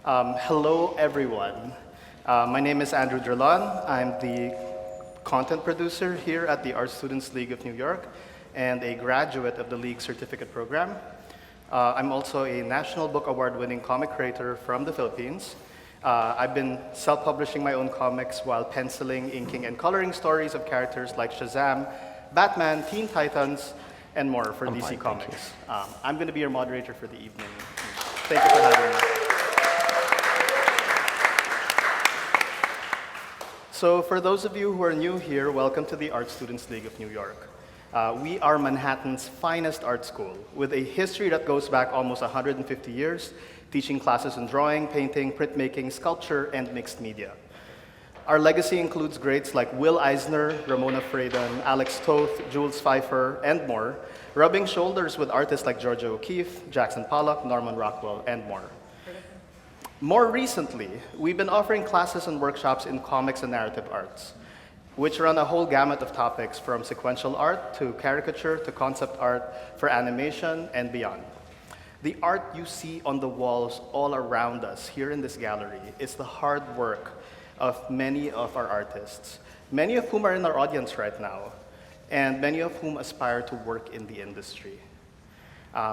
Hello, everyone. My name is Andrew Drilon. I'm the content producer here at the Art Students League of New York and a graduate of the League Certificate Program. I'm also a National Book Award-winning comic creator from the Philippines. I've been self-publishing my own comics while penciling, inking, and coloring stories of characters like Shazam, Batman, Teen Titans, and more for DC Comics. I'm going to be your moderator for the evening. Thank you for having me. So for those of you who are new here, welcome to the Art Students League of New York. We are Manhattan's finest art school with a history that goes back almost 150 years, teaching classes in drawing, painting, printmaking, sculpture, and mixed media. Our legacy includes greats like Will Eisner, Ramona Fradon, Alex Toth, Jules Pfeiffer, and more, rubbing shoulders with artists like Georgia O'Keeffe, Jackson Pollock, Norman Rockwell, and more. More recently, we've been offering classes and workshops in comics and narrative arts, which run a whole gamut of topics from sequential art to caricature to concept art for animation and beyond. The art you see on the walls all around us here in this gallery is the hard work of many of our artists, many of whom are in our audience right now, and many of whom aspire to work in the industry.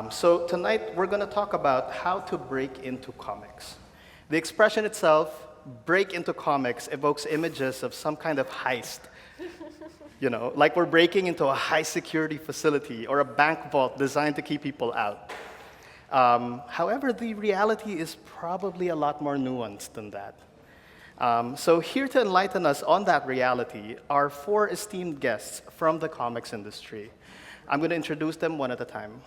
So tonight, we're going to talk about how to break into comics. The expression itself, break into comics, evokes images of some kind of heist. You know, like we're breaking into a high-security facility or a bank vault designed to keep people out. However, the reality is probably a lot more nuanced than that. So here to enlighten us on that reality are four esteemed guests from the comics industry. I'm going to introduce them one at a time.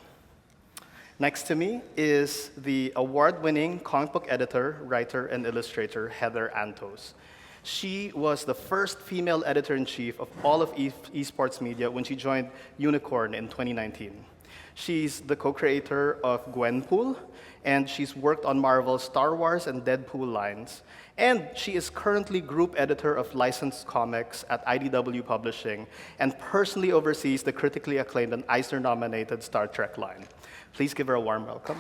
Next to me is the award-winning comic book editor, writer, and illustrator, Heather Antos. She was the first female editor-in-chief of all of esports media when she joined Unicorn in 2019. She's the co-creator of Gwenpool, and she's worked on Marvel's Star Wars and Deadpool lines. And she is currently group editor of licensed comics at IDW Publishing and personally oversees the critically acclaimed and Eisner-nominated Star Trek line. Please give her a warm welcome.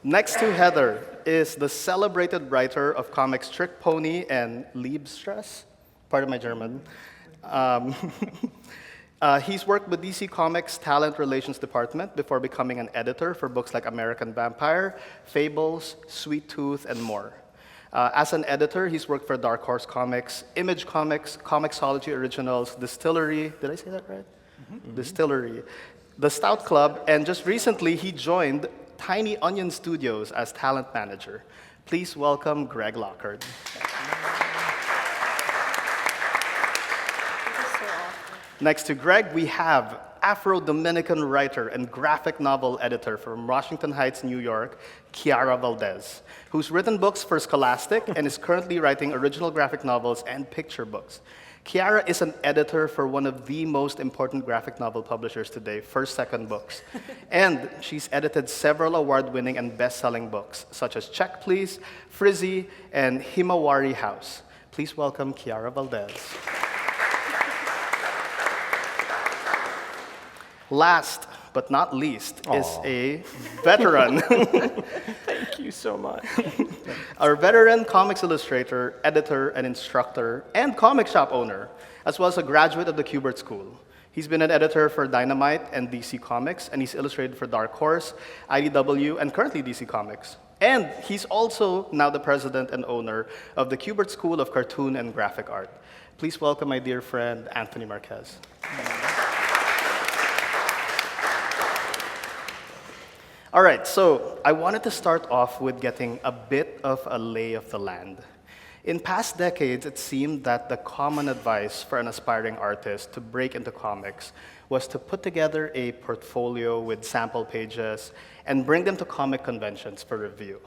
Next to Heather is the celebrated writer of comics Trick Pony and Liebstress, pardon my German. He's worked with DC Comics' Talent Relations Department before becoming an editor for books like American Vampire, Fables, Sweet Tooth, and more. As an editor, he's worked for Dark Horse Comics, Image Comics, Comixology Originals, Distillery, did I say that right? Mm-hmm. Distillery, The Stout Club, and just recently he joined Tiny Onion Studios as talent manager. Please welcome Greg Lockard. Next to Greg, we have Afro-Dominican writer and graphic novel editor from Washington Heights, New York, Kiara Valdez, who's written books for Scholastic and is currently writing original graphic novels and picture books. Kiara is an editor for one of the most important graphic novel publishers today, First Second Books. And she's edited several award-winning and best-selling books, such as Check Please, Frizzy, and Himawari House. Please welcome Kiara Valdez. Last but not least is a veteran. Thank you so much. Our veteran comics illustrator, editor, and instructor, and comic shop owner, as well as a graduate of the Kubert School. He's been an editor for Dynamite and DC Comics, and he's illustrated for Dark Horse, IDW, and currently DC Comics. And he's also now the president and owner of the Kubert School of Cartoon and Graphic Art. Please welcome my dear friend, Anthony Marques. All right, so I wanted to start off with getting a bit of a lay of the land. In past decades, it seemed that the common advice for an aspiring artist to break into comics was to put together a portfolio with sample pages and bring them to comic conventions for review.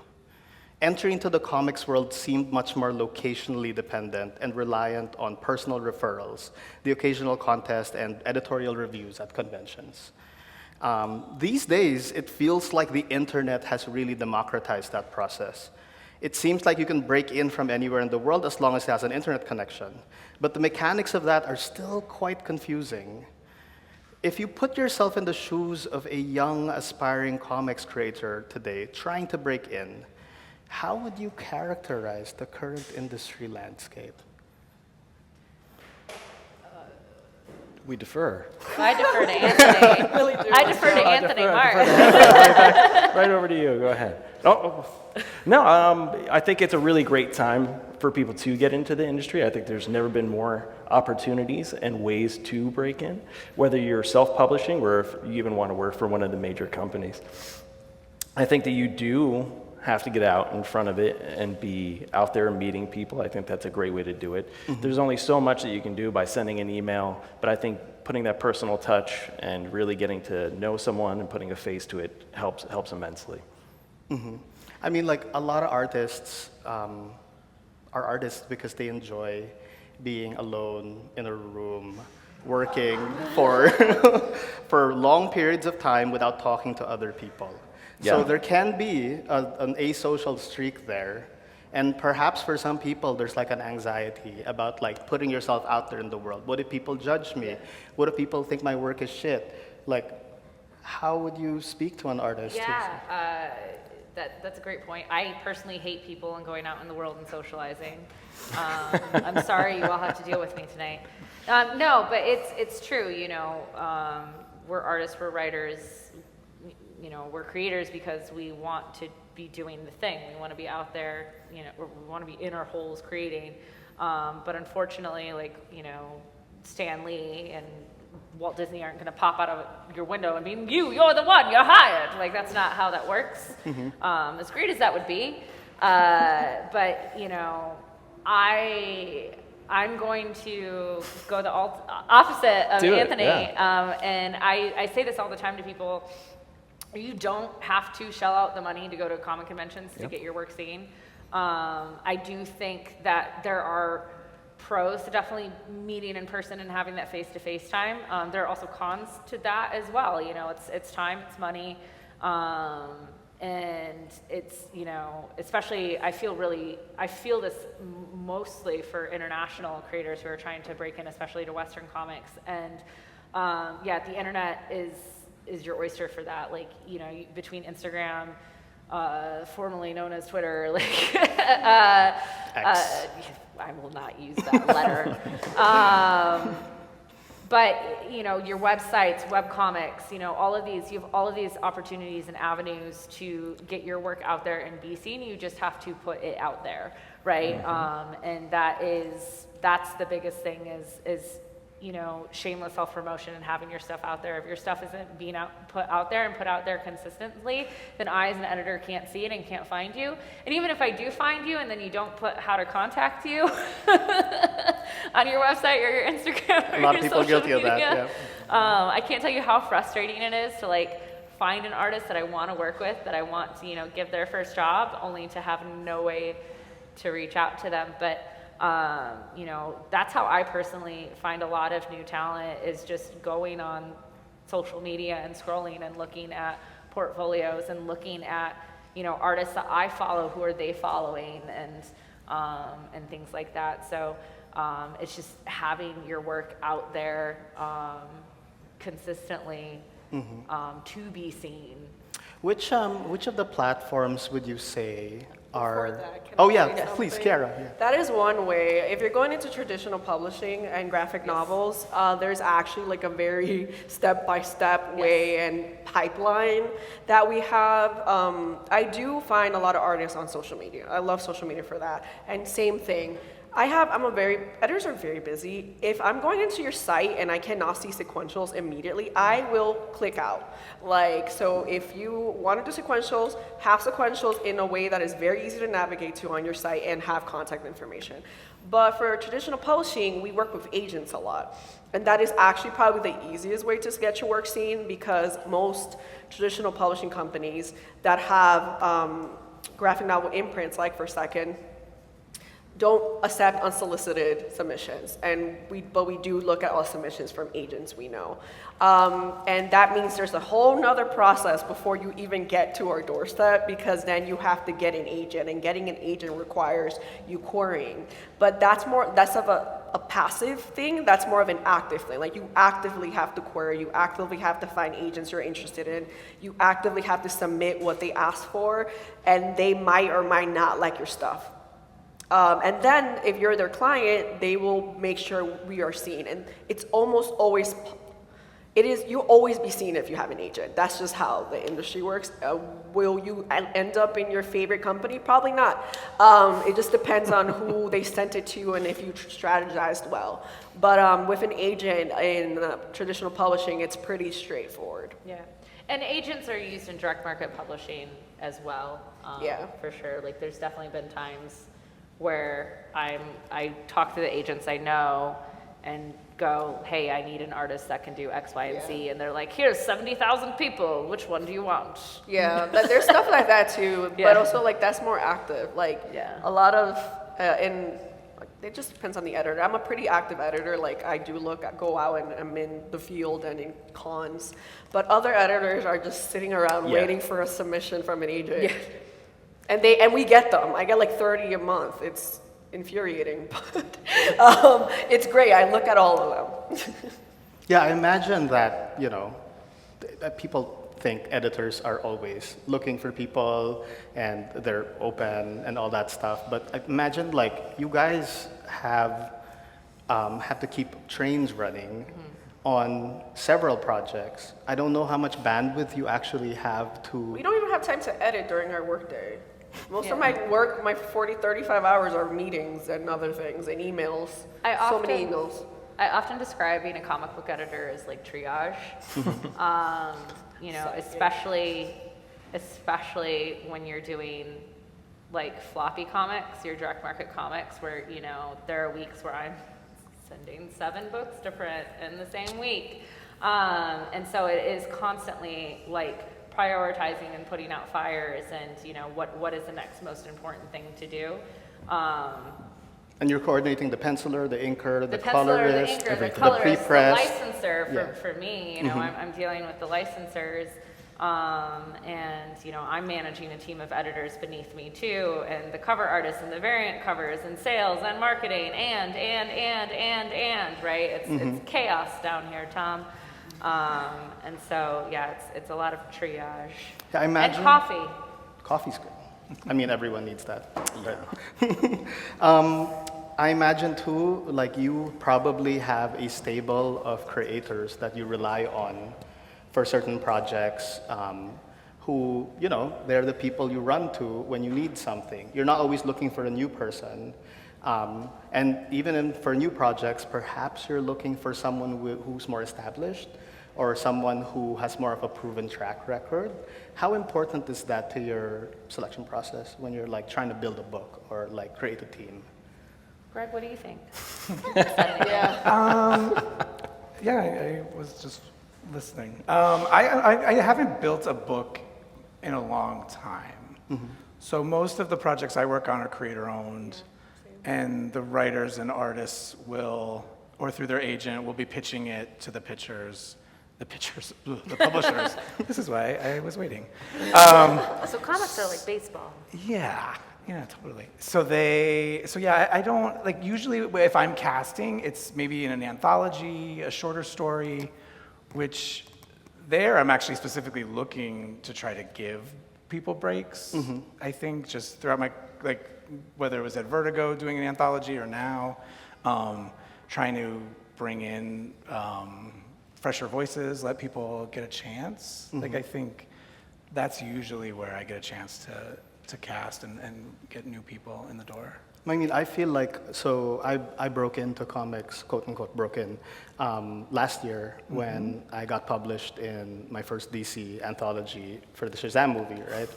Entry into the comics world seemed much more locationally dependent and reliant on personal referrals, the occasional contest, and editorial reviews at conventions. These days, it feels like the internet has really democratized that process. It seems like you can break in from anywhere in the world as long as it has an internet connection. But the mechanics of that are still quite confusing. If you put yourself in the shoes of a young, aspiring comics creator today, trying to break in, how would you characterize the current industry landscape? We defer. I defer to Anthony. I defer to Anthony Marques. Right over to you. Go ahead. No, I think it's a really great time for people to get into the industry. I think there's never been more opportunities and ways to break in, whether you're self-publishing or if you even want to work for one of the major companies. I think that you do have to get out in front of it and be out there meeting people. I think that's a great way to do it. Mm-hmm. There's only so much that you can do by sending an email, but I think putting that personal touch and really getting to know someone and putting a face to it helps immensely. Mm-hmm. I mean, like, a lot of artists are artists because they enjoy being alone in a room, working for for long periods of time without talking to other people. Yeah. So there can be an asocial streak there, and perhaps for some people there's like an anxiety about like putting yourself out there in the world. What if people judge me? What if people think my work is shit? Like, how would you speak to an artist? Yeah, that's a great point. I personally hate people and going out in the world and socializing. I'm sorry you all have to deal with me tonight. No, but it's true. You know, we're artists, we're writers. You know, we're creators because we want to be doing the thing. We want to be out there, you know, we want to be in our holes creating. But unfortunately, like, you know, Stan Lee and Walt Disney aren't going to pop out of your window and be, you're the one, you're hired. Like, that's not how that works. Mm-hmm. As great as that would be. But, you know, I'm going to go the opposite of Anthony. Yeah. And I say this all the time to people. You don't have to shell out the money to go to comic conventions to get your work seen. I do think that there are pros to definitely meeting in person and having that face-to-face time. There are also cons to that as well. You know, it's time, it's money, and it's, you know, especially I feel this mostly for international creators who are trying to break in, especially to Western comics. And the internet is your oyster for that. Like, you know, between Instagram, formerly known as Twitter, like, I will not use that letter. But, you know, your websites, webcomics, you know, you have all of these opportunities and avenues to get your work out there and be seen. You just have to put it out there, right? Mm-hmm. And that's the biggest thing is you know, shameless self-promotion and having your stuff out there. If your stuff isn't being put out there consistently, then I as an editor can't see it and can't find you. And even if I do find you and then you don't put how to contact you on your website or your Instagram or a lot of people guilty of that, yeah. I can't tell you how frustrating it is to like find an artist that I want to work with, that I want to, you know, give their first job, only to have no way to reach out to them. But you know, that's how I personally find a lot of new talent, is just going on social media and scrolling and looking at portfolios and looking at, you know, artists that I follow, who are they following, and things like that. So it's just having your work out there consistently to be seen. Which of the platforms would you say are... Please, Kiara. Yeah. That is one way. If you're going into traditional publishing and graphic novels, there's actually like a very step-by-step way and pipeline that we have. I do find a lot of artists on social media. I love social media for that. And same thing. Editors are very busy. If I'm going into your site and I cannot see sequentials immediately, I will click out. Like, so if you want to do sequentials, have sequentials in a way that is very easy to navigate to on your site and have contact information. But for traditional publishing, we work with agents a lot. And that is actually probably the easiest way to get your work seen, because most traditional publishing companies that have graphic novel imprints, like For Second, don't accept unsolicited submissions, but we do look at all submissions from agents we know. And that means there's a whole nother process before you even get to our doorstep, because then you have to get an agent, and getting an agent requires you querying. But that's of a passive thing. That's more of an active thing. Like, you actively have to query, you actively have to find agents you're interested in, you actively have to submit what they ask for, and they might or might not like your stuff. And then if you're their client, they will make sure we are seen. And it's almost always, you'll always be seen if you have an agent. That's just how the industry works. Will you end up in your favorite company? Probably not. It just depends on who they sent it to and if you strategized well. But with an agent in traditional publishing, it's pretty straightforward. Yeah. And agents are used in direct market publishing as well. Yeah. For sure. Like, there's definitely been times where I talk to the agents I know and go, hey, I need an artist that can do X, Y, and Z. And they're like, here's 70,000 people. Which one do you want? Yeah, there's stuff like that too. Yeah. But also, like, that's more active. Like, a lot of, it just depends on the editor. I'm a pretty active editor. Like, I do go out and I'm in the field and in cons. But other editors are just sitting around waiting for a submission from an agent. Yeah. And we get them. I get like 30 a month. It's infuriating, but it's great. I look at all of them. Yeah, I imagine that, that people think editors are always looking for people and they're open and all that stuff. But I imagine, like, you guys have to keep trains running on several projects. I don't know how much bandwidth you actually have to... We don't even have time to edit during our workday. Most of my work, my 40, 35 hours are meetings and other things and emails. So many emails. I often describe being a comic book editor as like triage. Especially when you're doing like floppy comics, your direct market comics, where, there are weeks where I'm sending 7 books to print in the same week. And so it is constantly like prioritizing and putting out fires and, what is the next most important thing to do. And you're coordinating the penciler, the inker, the penciler, colorist, the inker, the colorist, pre-press. the licensor for me, I'm dealing with the licensors, and I'm managing a team of editors beneath me too, and the cover artists and the variant covers and sales and marketing and right? It's chaos down here, Tom. And so it's a lot of triage. Yeah, I imagine. And coffee. Coffee's good. I mean, everyone needs that. But, I imagine too, like, you probably have a stable of creators that you rely on for certain projects, who, they're the people you run to when you need something. You're not always looking for a new person. And even for new projects, perhaps you're looking for someone who's more established or someone who has more of a proven track record. How important is that to your selection process when you're like trying to build a book or like create a team? Greg, what do you think? I was just listening. I haven't built a book in a long time. So most of the projects I work on are creator-owned, and the writers and artists will, or through their agent, will be pitching it to the publishers. This is why I was waiting. So comics are like baseball. Yeah, totally. I don't, like, usually if I'm casting, it's maybe in an anthology, a shorter story, which there I'm actually specifically looking to try to give people breaks. I think just throughout my, like, whether it was at Vertigo doing an anthology or now, trying to bring in fresher voices, let people get a chance. Like, I think that's usually where I get a chance to cast and get new people in the door. I mean, I feel like, so I broke into comics, quote unquote, broke in, last year when I got published in my first DC anthology for the Shazam movie, right?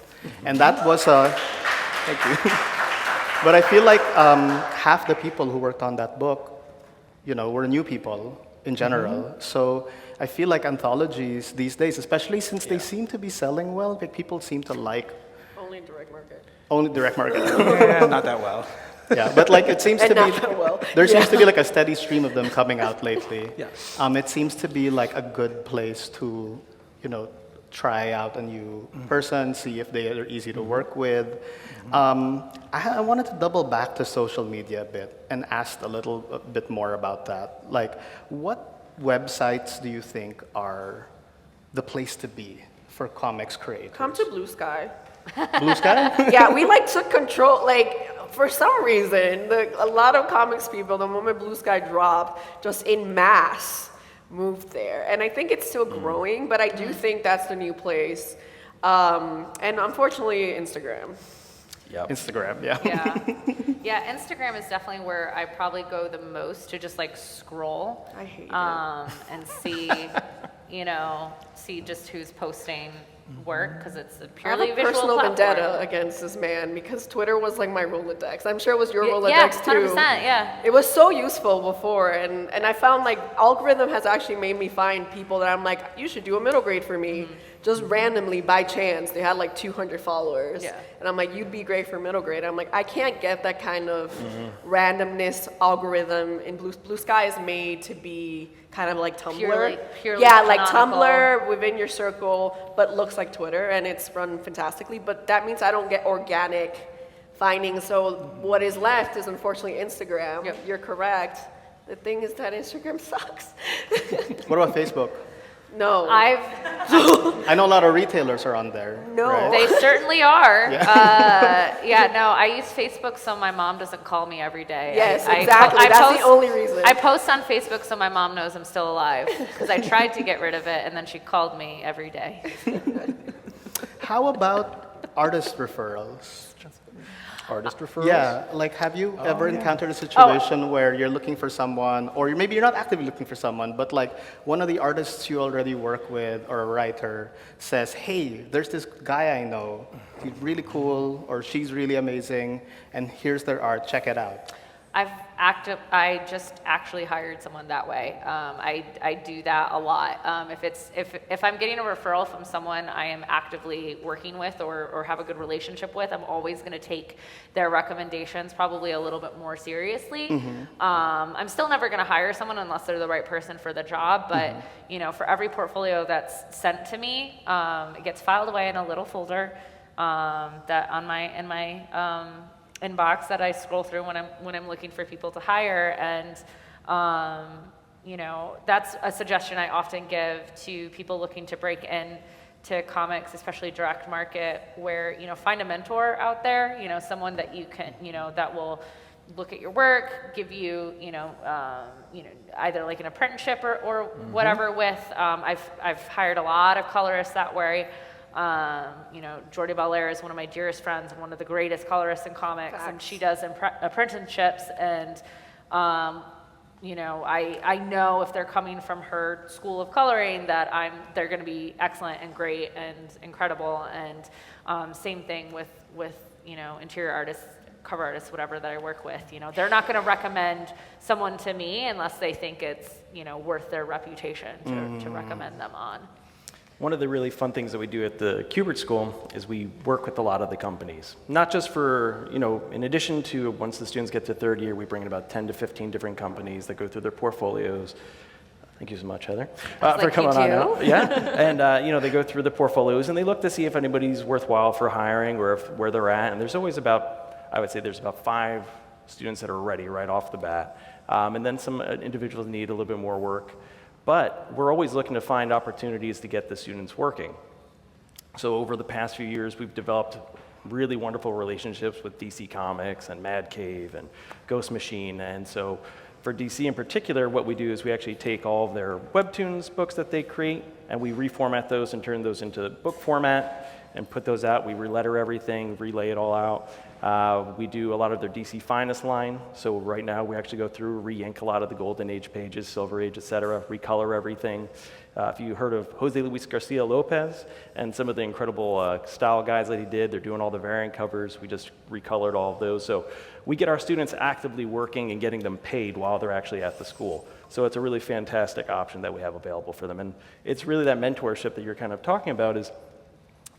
And that was thank you. But I feel like half the people who worked on that book, were new people in general. So I feel like anthologies these days, especially since they seem to be selling well, like people seem to like... Only direct market. Only direct market. Yeah, not that well. Yeah, but like it seems And to be, not that well. there seems to be like a steady stream of them coming out lately. Yeah. It seems to be like a good place to, try out a new person, see if they are easy to work with. I wanted to double back to social media a bit and ask a bit more about that. Like, what websites do you think are the place to be for comics creators? Come to Blue Sky. Blue Sky? Yeah, we like took control, like, for some reason, a lot of comics people, the moment Blue Sky dropped, just in mass, moved there. And I think it's still growing, but I do think that's the new place. And unfortunately, Instagram. Yep. Instagram, yeah. Yeah, Instagram is definitely where I probably go the most to just like scroll. I hate it. And see just who's posting work, because it's a I have purely a visual personal platform. vendetta against this man because Twitter was like my Rolodex. I'm sure it was your Yeah, Rolodex too. 100%, yeah. It was so useful before, and I found like algorithm has actually made me find people that I'm like, you should do a middle grade for me. Just randomly, by chance, they had like 200 followers. Yeah. And I'm like, you'd be great for middle grade. I'm like, I can't get that kind of randomness algorithm. And Blue Sky is made to be kind of like Tumblr. Purely yeah, like canonical. Tumblr within your circle, but looks like Twitter, and it's run fantastically. But that means I don't get organic findings. So what is left is unfortunately Instagram. Yep. You're correct. The thing is that Instagram sucks. What about Facebook? No. I know a lot of retailers are on there. No. right? They certainly are. I use Facebook so my mom doesn't call me every day. Yes, I exactly. That's the only reason. I post on Facebook so my mom knows I'm still alive, because I tried to get rid of it and then she called me every day. How about artist referrals? Artist referrals? Yeah, like have you ever encountered a situation where you're looking for someone, or maybe you're not actively looking for someone, but like one of the artists you already work with or a writer says, hey, there's this guy I know, he's really cool, or she's really amazing, and here's their art, check it out. I just actually hired someone that way. I do that a lot. If I'm getting a referral from someone I am actively working with or have a good relationship with, I'm always going to take their recommendations probably a little bit more seriously. I'm still never going to hire someone unless they're the right person for the job. But for every portfolio that's sent to me, it gets filed away in a little folder that in my inbox that I scroll through when I'm looking for people to hire. And that's a suggestion I often give to people looking to break in to comics, especially direct market, where find a mentor out there, someone that you can that will look at your work, give you either like an apprenticeship or whatever with. I've hired a lot of colorists that way. Jordi Belair is one of my dearest friends and one of the greatest colorists in comics. Facts. And she does apprenticeships, and I know if they're coming from her school of coloring that they're going to be excellent and great and incredible. And same thing with interior artists, cover artists, whatever that I work with. They're not going to recommend someone to me unless they think it's worth their reputation to recommend them on. One of the really fun things that we do at the Kubert School is we work with a lot of the companies. Not just for, in addition to once the students get to third year, we bring in about 10 to 15 different companies that go through their portfolios. Thank you so much, Heather, for coming on out. Yeah, and they go through the portfolios and they look to see if anybody's worthwhile for hiring or where they're at. And there's always I would say there's about 5 students that are ready right off the bat. And then some individuals need a little bit more work. But we're always looking to find opportunities to get the students working. So over the past few years, we've developed really wonderful relationships with DC Comics and Mad Cave and Ghost Machine. And so for DC in particular, what we do is we actually take all of their webtoons books that they create and we reformat those and turn those into book format and put those out. We reletter everything, relay it all out. We do a lot of their DC Finest line. So right now we actually go through, re-ink a lot of the Golden Age pages, Silver Age, et cetera, recolor everything. If you heard of Jose Luis Garcia Lopez and some of the incredible style guides that he did, they're doing all the variant covers. We just recolored all of those. So we get our students actively working and getting them paid while they're actually at the school. So it's a really fantastic option that we have available for them. And it's really that mentorship that you're kind of talking about is,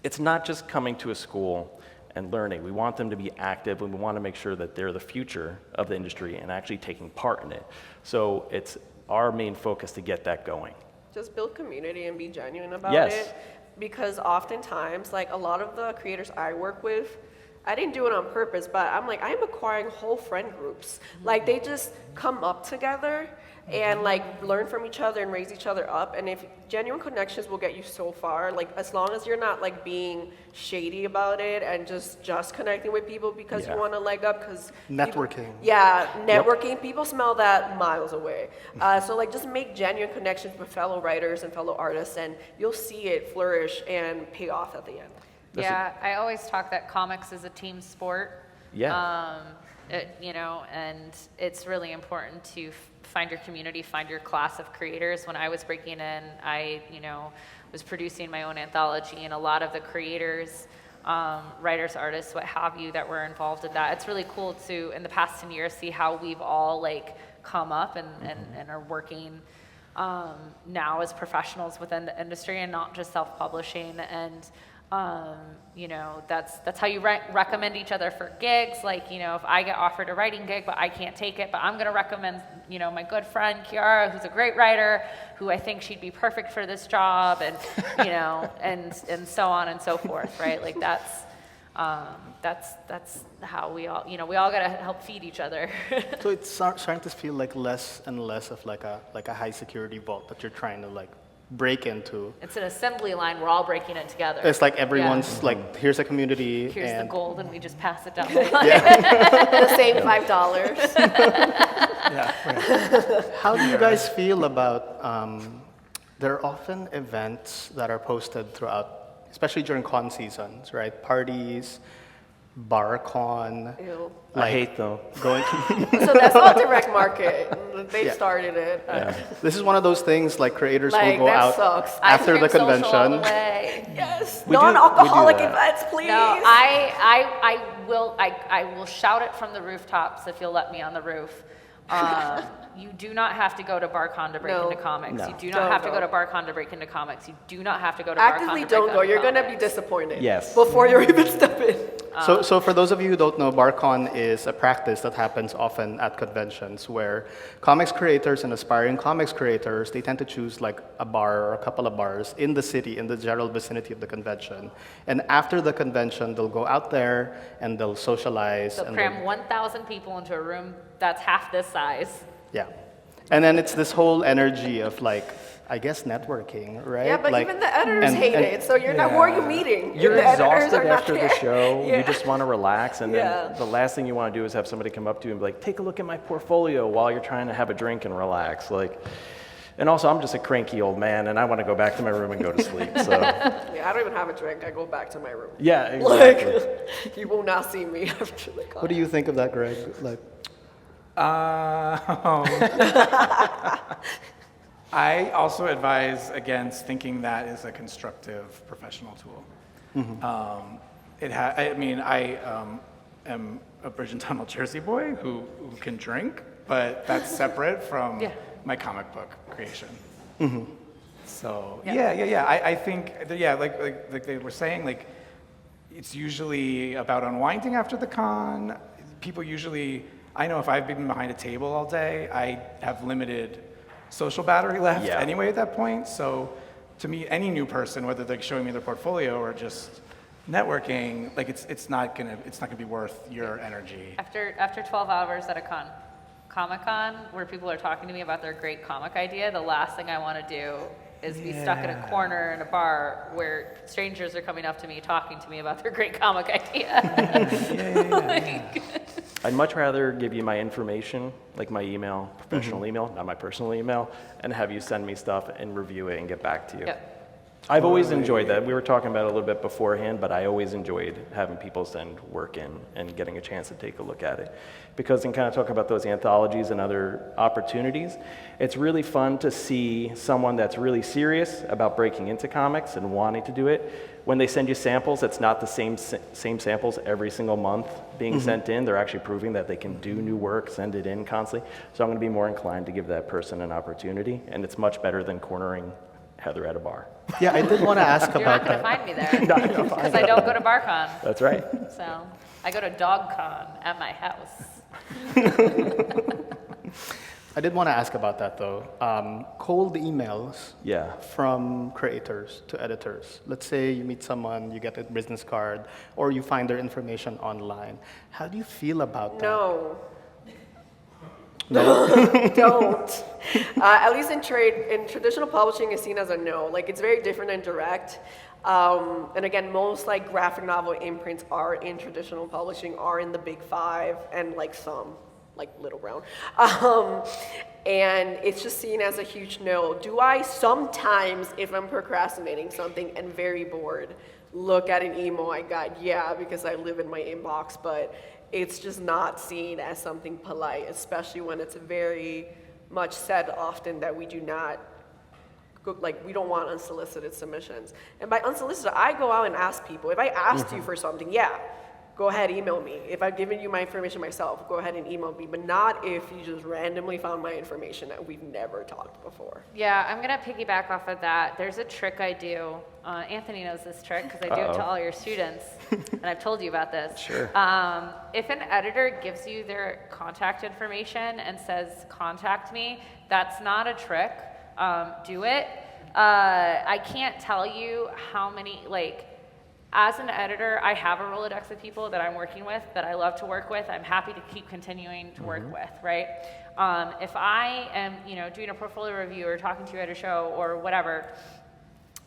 it's not just coming to a school and learning. We want them to be active, and we want to make sure that they're the future of the industry and actually taking part in it. So it's our main focus to get that going. Just build community and be genuine about Yes. it. Because oftentimes, like a lot of the creators I work with, I didn't do it on purpose, but I'm like, I'm acquiring whole friend groups. Like they just come up together and like learn from each other and raise each other up. And if genuine connections will get you so far, like as long as you're not like being shady about it and just connecting with people because Yeah. you want to leg up, because Networking. networking. People smell that miles away. So like just make genuine connections with fellow writers and fellow artists, and you'll see it flourish and pay off at the end. Yeah, I always talk that comics is a team sport. Yeah. You know, and it's really important to find your community, find your class of creators. When I was breaking in, I, you know, was producing my own anthology, and a lot of the creators, writers, artists, what have you, that were involved in that. It's really cool to, in the past 10 years, see how we've all like come up and are working now as professionals within the industry and not just self-publishing. And you know, that's how you recommend each other for gigs. Like, you know, if I get offered a writing gig, but I can't take it, but I'm going to recommend, you know, my good friend Kiara, who's a great writer, who I think she'd be perfect for this job, and, you know, and so on and so forth, right? Like that's how we all, you know, we all got to help feed each other. So it's starting to feel like less and less of like a high security vault that you're trying to like break into. It's an assembly line. We're all breaking it together. It's like everyone's like, here's a community. Here's and the gold, and we just pass it down the line. The same $5. Yeah, right. How do you guys feel about, there are often events that are posted throughout, especially during con seasons, right? Parties, BarCon. Ew. I hate them. Going So that's not direct market. They Yeah. started it. This is one of those things like creators Like, will go that out sucks. after the Ice cream social all the convention. way. Yes. We do Non-alcoholic that. events, please. No, I will shout it from the rooftops if you'll let me on the roof. You do not have to go to BarCon to break No. into comics. No. You do not Don't have to go. go to BarCon to break into comics. You do not have to go to BarCon Actively to break don't go. into You're going to be comics. disappointed. Yes. Before you even step in. So for those of you who don't know, BarCon is a practice that happens often at conventions where comics creators and aspiring comics creators, they tend to choose like a bar or a couple of bars in the city, in the general vicinity of the convention. And after the convention, they'll go out there and they'll socialize. So and cram 1,000 people into a room that's half this size. yeah. And then it's this whole energy of like, I guess networking, right? Yeah, but like, even the editors and- hate and- it. So you're not. Who are you meeting? You're the editors exhausted are not after the there. show. Yeah. You just want to relax, and then Yeah. the last thing you want to do is have somebody come up to you and be like, "Take a look at my portfolio," while you're trying to have a drink and relax. Like, and also, I'm just a cranky old man, and I want to go back to my room and go to sleep. So, Yeah, I don't even have a drink. I go back to my room. yeah, exactly. Like, you will not see me after the con. What do you think of that, Greg? Like, I also advise against thinking that is a constructive professional tool. I am a Bridge and Tunnel Jersey boy who can drink, but that's separate from Yeah. my comic book creation. So I think like they were saying, like it's usually about unwinding after the con. People usually, I know if I've been behind a table all day, I have limited social battery left Yeah. anyway at that point. So to meet any new person, whether they're showing me their portfolio or just networking, like it's not gonna be worth your energy. After 12 hours at a Comic-Con, where people are talking to me about their great comic idea, the last thing I want to do is be stuck in a corner in a bar where strangers are coming up to me, talking to me about their great comic idea. I'd much rather give you my information, like my email, professional email, not my personal email, and have you send me stuff and review it and get back to you. Yep. I've always enjoyed that. We were talking about it a little bit beforehand, but I always enjoyed having people send work in and getting a chance to take a look at it. Because in kind of talking about those anthologies and other opportunities, it's really fun to see someone that's really serious about breaking into comics and wanting to do it. When they send you samples, it's not the same samples every single month being sent in. They're actually proving that they can do new work, send it in constantly. So I'm going to be more inclined to give that person an opportunity, and it's much better than cornering Heather at a bar. Yeah, I did want to ask You're about not going to that. find me there because I don't go to BarCon. That's right. So I go to DogCon at my house. I did want to ask about that though. Cold emails Yeah. from creators to editors. Let's say you meet someone, you get a business card, or you find their information online. How do you feel about that? No. Don't. At least in traditional publishing is seen as a no. Like, it's very different and direct. And again, most like graphic novel imprints are in traditional publishing, are in the big five, and like some, like Little Brown. And it's just seen as a huge no. Do I sometimes, if I'm procrastinating something and very bored, look at an email I got? Yeah, because I live in my inbox, but it's just not seen as something polite, especially when it's very much said often that we do not, we don't want unsolicited submissions. And by unsolicited, I go out and ask people. If I asked you for something, yeah, go ahead, email me. If I've given you my information myself, go ahead and email me, but not if you just randomly found my information that we've never talked before. Yeah, I'm going to piggyback off of that. There's a trick I do. Anthony knows this trick because I do it to all your students, and I've told you about this. Sure. If an editor gives you their contact information and says, contact me, that's not a trick. Do it. I can't tell you how many, as an editor, I have a Rolodex of people that I'm working with that I love to work with. I'm happy to keep continuing to work with, right? If I am, doing a portfolio review or talking to you at a show or whatever,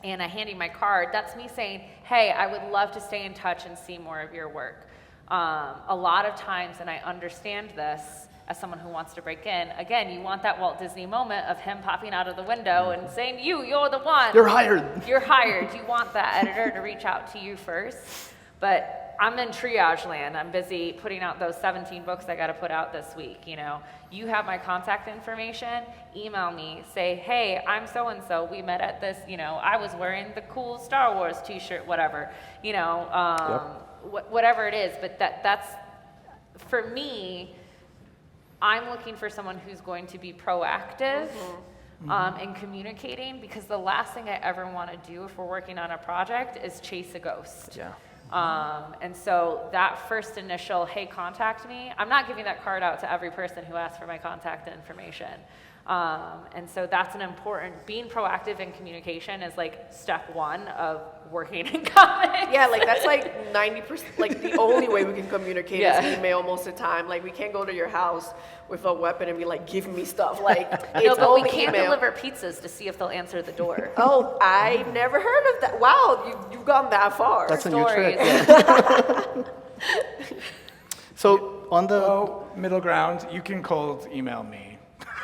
and I hand you my card, that's me saying, hey, I would love to stay in touch and see more of your work. A lot of times, and I understand this as someone who wants to break in, again, you want that Walt Disney moment of him popping out of the window and saying, you're the one. You're hired. You're hired. You want that editor to reach out to you first. But I'm in triage land. I'm busy putting out those 17 books I got to put out this week. You have my contact information. Email me. Say, hey, I'm so-and-so. We met at this, I was wearing the cool Star Wars t-shirt, whatever, whatever it is. But that's, for me, I'm looking for someone who's going to be proactive in communicating, because the last thing I ever want to do if we're working on a project is chase a ghost. Yeah. And so that first initial, hey, contact me, I'm not giving that card out to every person who asks for my contact information. And so that's an important, being proactive in communication is step one of working in comics. Yeah, that's 90%, the only way we can communicate is email most of the time. We can't go to your house with a weapon and be give me stuff. It's but we only can email. deliver pizzas to see if they'll answer the door. Oh, I've never heard of that. Wow, you've gone that far. That's a new trick. Stories. So on the Middle ground, you can cold email me.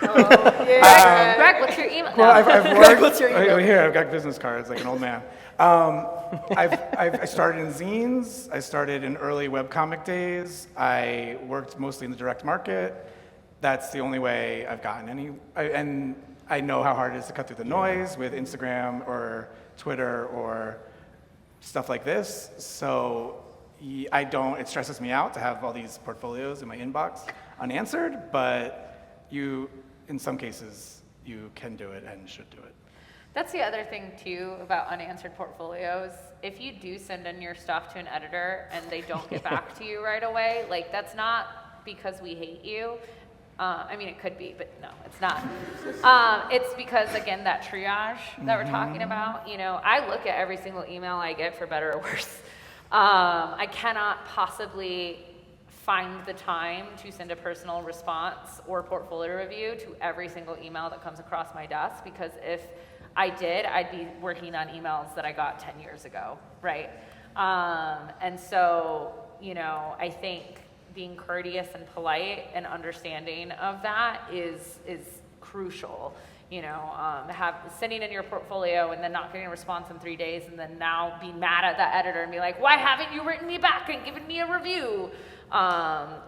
Yeah. Greg, what's your email? Well, No. I've worked. What's your email? Here, I've got business cards like an old man. I started in zines. I started in early webcomic days. I worked mostly in the direct market. That's the only way I've gotten any. And I know how hard it is to cut through the noise with Instagram or Twitter or stuff like this. So I don't. It stresses me out to have all these portfolios in my inbox unanswered. But in some cases, you can do it and should do it. That's the other thing, too, about unanswered portfolios. If you do send in your stuff to an editor and they don't get back to you right away, that's not because we hate you. It could be, but no, it's not. It's because, again, that triage that we're talking about, I look at every single email I get, for better or worse. I cannot possibly find the time to send a personal response or portfolio review to every single email that comes across my desk, because if I did, I'd be working on emails that I got 10 years ago, right? And so, I think being courteous and polite and understanding of that is crucial. Sending in your portfolio and then not getting a response in 3 days, and then now being mad at that editor and be like, why haven't you written me back and given me a review?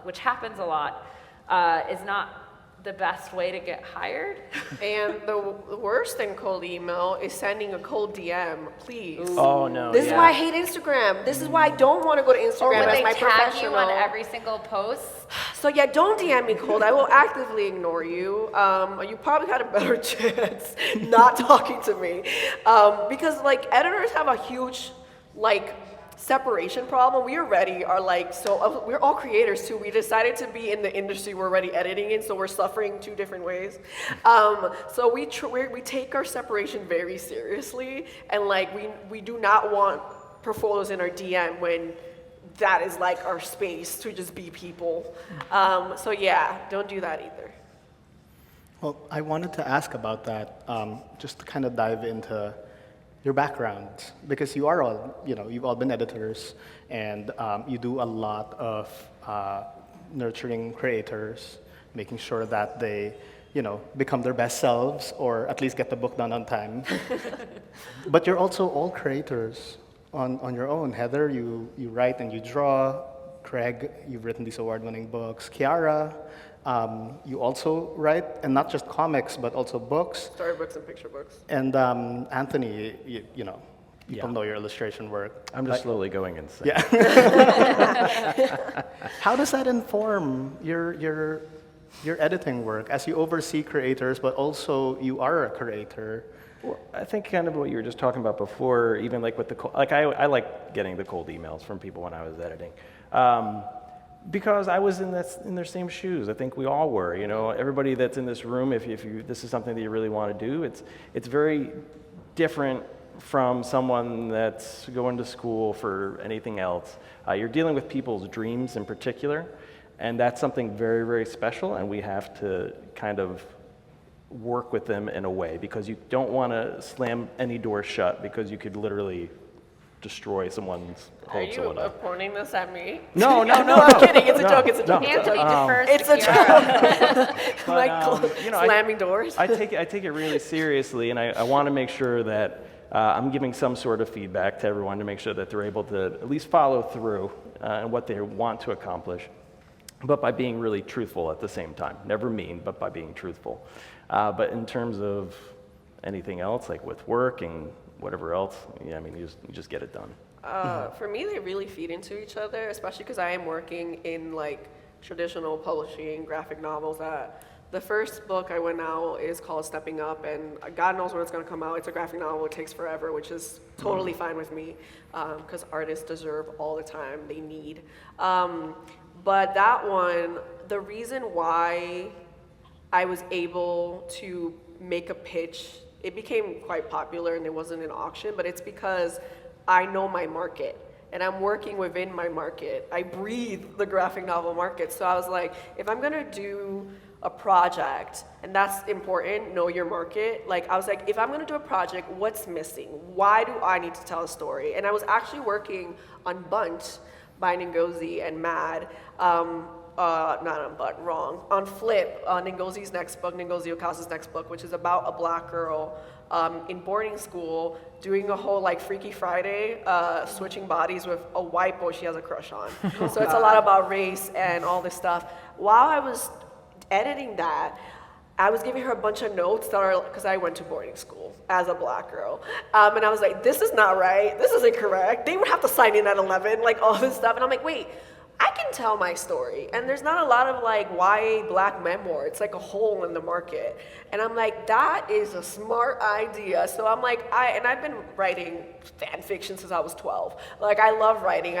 Which happens a lot, is not the best way to get hired. And the worst than cold email is sending a cold DM, please. Oh, no. This is yeah. why I hate Instagram. This is why I don't want to go to Or Instagram would as they my tag professional. you on every single post? So yeah, don't DM me cold. I will actively ignore you. You probably had a better chance not talking to me. Because like editors have a huge like separation problem. We already are like, we're all creators too. We decided to be in the industry we're already editing in, so we're suffering two different ways. So we take our separation very seriously, and like we do not want portfolios in our DM when that is like our space to just be people. So yeah, don't do that either. Well, I wanted to ask about that, just to kind of dive into your background, because you are all, you've all been editors, and you do a lot of nurturing creators, making sure that they, become their best selves, or at least get the book done on time. But you're also all creators on your own. Heather, you write and you draw. Craig, you've written these award-winning books. Kiara, you also write, and not just comics, but also books. Storybooks and picture books. And Anthony, people Yeah. know your illustration work. I'm just slowly going insane. Yeah. How does that inform your editing work as you oversee creators, but also you are a creator? Well, I think kind of what you were just talking about before, even like with I like getting the cold emails from people when I was editing. Because I was in their same shoes. I think we all were. Everybody that's in this room, if this is something that you really want to do, it's very different from someone that's going to school for anything else. You're dealing with people's dreams in particular, and that's something very, very special, and we have to kind of work with them in a way, because you don't want to slam any door shut, because you could literally destroy someone's Are hopes or you whatever. pointing this at me? No, I'm kidding. It's a joke. It's a joke. Anthony defers It's to a Kiara. joke. Like slamming doors. I take it really seriously, and I want to make sure that I'm giving some sort of feedback to everyone to make sure that they're able to at least follow through in what they want to accomplish, but by being really truthful at the same time. Never mean, but by being truthful. But in terms of anything else, like with work and whatever else, you just get it done. For me, they really feed into each other, especially because I am working in like traditional publishing, graphic novels. The first book I went out is called Stepping Up, and God knows when it's going to come out. It's a graphic novel. It takes forever, which is totally fine with me, because artists deserve all the time they need. But that one, the reason why I was able to make a pitch, it became quite popular and it wasn't an auction, but it's because I know my market and I'm working within my market. I breathe the graphic novel market. So I was like, if I'm gonna do a project, and that's important, know your market. Like I was like, if I'm gonna do a project, what's missing? Why do I need to tell a story? And I was actually working on Bunt by Ngozi and Mad. Not on Bunt, wrong. On Flip, Ngozi's next book, Ngozi Okasa's next book, which is about a black girl in boarding school doing a whole like Freaky Friday, switching bodies with a white boy she has a crush on. So it's a lot about race and all this stuff. While I was editing that, I was giving her a bunch of notes that are, because I went to boarding school as a black girl. And I was like, this is not right, this isn't correct. They would have to sign in at 11, like all this stuff. And I'm like, wait, I can tell my story. And there's not a lot of like YA black memoir. It's like a hole in the market. And I'm like, that is a smart idea. So I'm like, I've been writing fan fiction since I was 12. Like I love writing.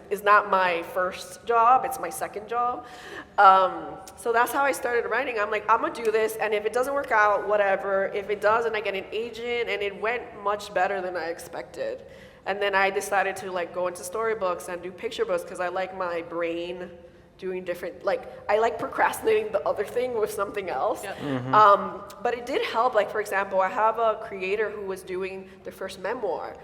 It's not my first job, it's my second job. So that's how I started writing. I'm like, I'm gonna do this, and if it doesn't work out, whatever. If it does, and I get an agent, and it went much better than I expected. And then I decided to like go into storybooks and do picture books because I like my brain doing different, like I like procrastinating the other thing with something else. Yep. Mm-hmm. But it did help. Like for example, I have a creator who was doing their first memoir,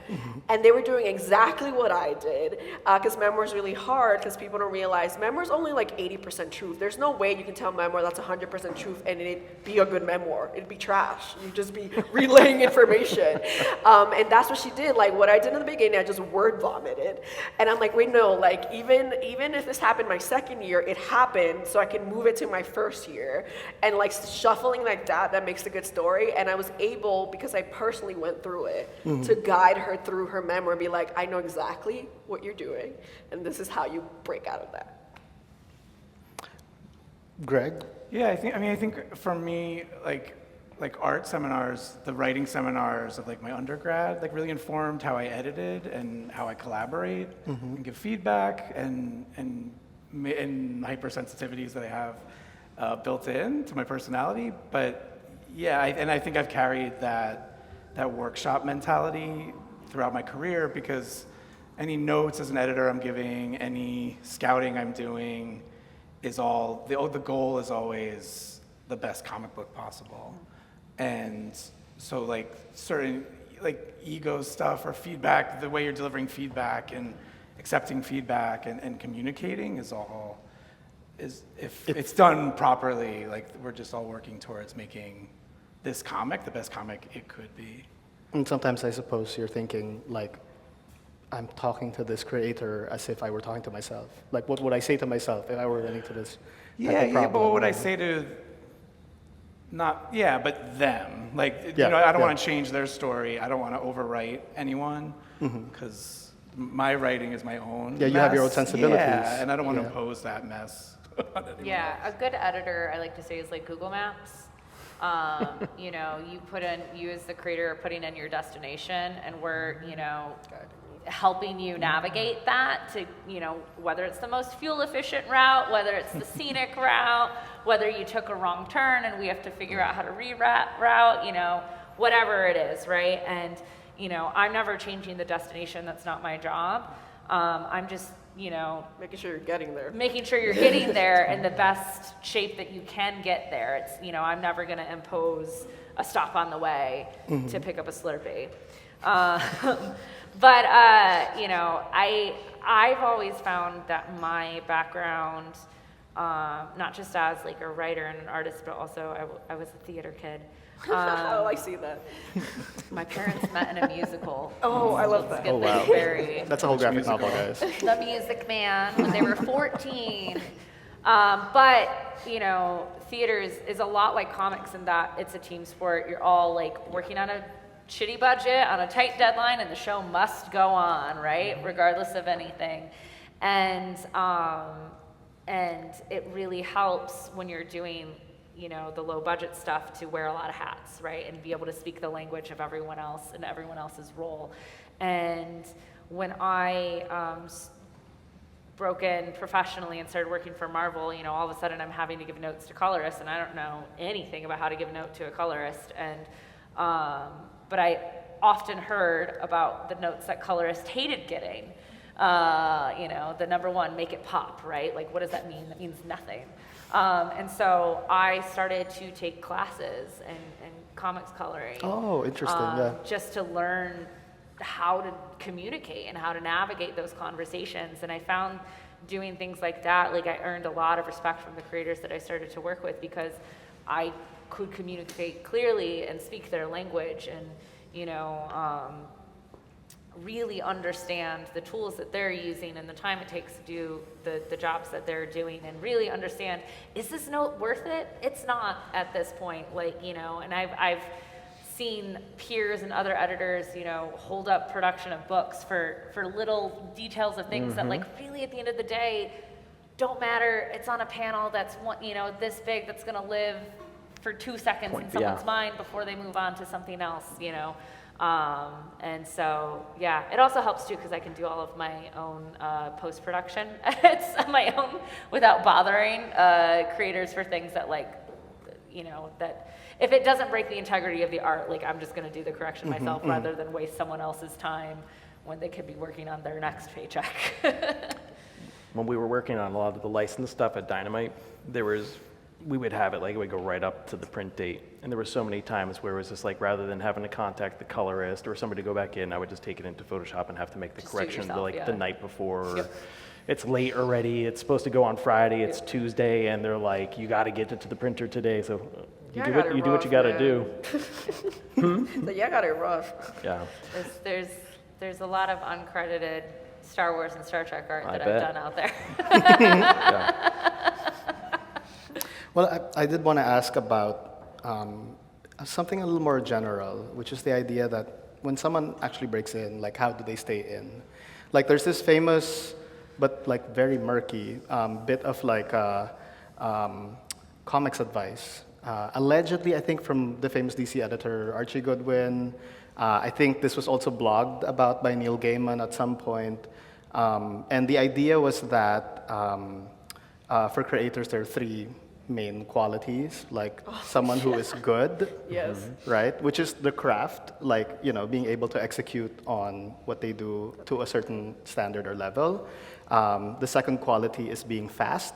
and they were doing exactly what I did, because memoir is really hard because people don't realize memoir is only like 80% truth. There's no way you can tell memoir that's 100% truth and it'd be a good memoir. It'd be trash. You'd just be relaying information. And that's what she did. Like what I did in the beginning, I just word vomited, and I'm like, wait, no. Like even if this happened my second year, year, it happened, so I can move it to my first year. And like shuffling like that makes a good story. And I was able, because I personally went through it, to guide her through her memoir and be like, I know exactly what you're doing, and this is how you break out of that. Greg? Yeah, I think for me, like art seminars, the writing seminars of like my undergrad, like really informed how I edited and how I collaborate and give feedback and hypersensitivities that I have built in to my personality. But yeah, I think I've carried that workshop mentality throughout my career, because any notes as an editor I'm giving, any scouting I'm doing, is all, the goal is always the best comic book possible. And so like certain like ego stuff or feedback, the way you're delivering feedback and accepting feedback and communicating if it's done properly, like we're just all working towards making this comic the best comic it could be. And sometimes I suppose you're thinking like, I'm talking to this creator as if I were talking to myself. Like, what would I say to myself if I were running to this type of problem? But what would I say to, but them. Like, Yeah, I don't yeah. want to change their story. I don't want to overwrite anyone, because my writing is my own Yeah, you have your own mess. sensibilities. Yeah, and I don't want to Yeah. impose that mess on anyone. Yeah, a good editor, I like to say, is like Google Maps. You as the creator are putting in your destination, and we're, helping you navigate that to, whether it's the most fuel efficient route, whether it's the scenic route, whether you took a wrong turn and we have to figure out how to reroute, whatever it is, right? And, I'm never changing the destination. That's not my job. I'm just, Making sure you're getting there. making sure you're getting there in the best shape that you can get there. It's, I'm never going to impose a stop on the way to pick up a Slurpee. But I've always found that my background, not just as like a writer and an artist, but also I was a theater kid. I see that. My parents met in a musical. Oh, I love Let's that. get Oh, wow. this very That's a whole graphic novel, guys. The Music Man when they were 14. But, theater is a lot like comics in that it's a team sport. You're all like working on a shitty budget, on a tight deadline, and the show must go on, right? Regardless of anything. And it really helps when you're doing, the low budget stuff to wear a lot of hats, right? And be able to speak the language of everyone else and everyone else's role. And when I broke in professionally and started working for Marvel, all of a sudden I'm having to give notes to colorists, and I don't know anything about how to give a note to a colorist. And but I often heard about the notes that colorists hated getting. The number one, make it pop, right? Like, what does that mean? That means nothing. And so I started to take classes in comics coloring. Oh, interesting, yeah. Just to learn how to communicate and how to navigate those conversations. And I found doing things like that, like I earned a lot of respect from the creators that I started to work with, because I could communicate clearly and speak their language and, really understand the tools that they're using and the time it takes to do the jobs that they're doing, and really understand, is this note worth it? It's not at this point, and I've seen peers and other editors, hold up production of books for little details of things that really at the end of the day don't matter. It's on a panel that's this big, that's gonna live for 2 seconds in someone's mind before they move on to something else, and so, it also helps too, because I can do all of my own post-production edits on my own without bothering creators for things that that if it doesn't break the integrity of the art, I'm just gonna do the correction myself rather than waste someone else's time when they could be working on their next paycheck. When we were working on a lot of the licensed stuff at Dynamite, we would have it, it would go right up to the print date. And there were so many times where it was just rather than having to contact the colorist or somebody to go back in, I would just take it into Photoshop and have to make the Just do it correction yourself, the night before. Or Yep. it's late already, it's supposed to go on Friday, it's Tuesday, and they're like, you gotta get it to the printer today, so you do what you gotta do. So I got it rough. Yeah. There's a lot of uncredited Star Wars and Star Trek art I that bet. I've done out there. Yeah. Well, I did want to ask about something a little more general, which is the idea that when someone actually breaks in, like how do they stay in? Like there's this famous, but like very murky bit of like comics advice. Allegedly, I think from the famous DC editor Archie Goodwin. I think this was also blogged about by Neil Gaiman at some point. And the idea was that for creators, there are three main qualities, like someone who is good, Yes. right? Which is the craft, like, you know, being able to execute on what they do to a certain standard or level. The second quality is being fast,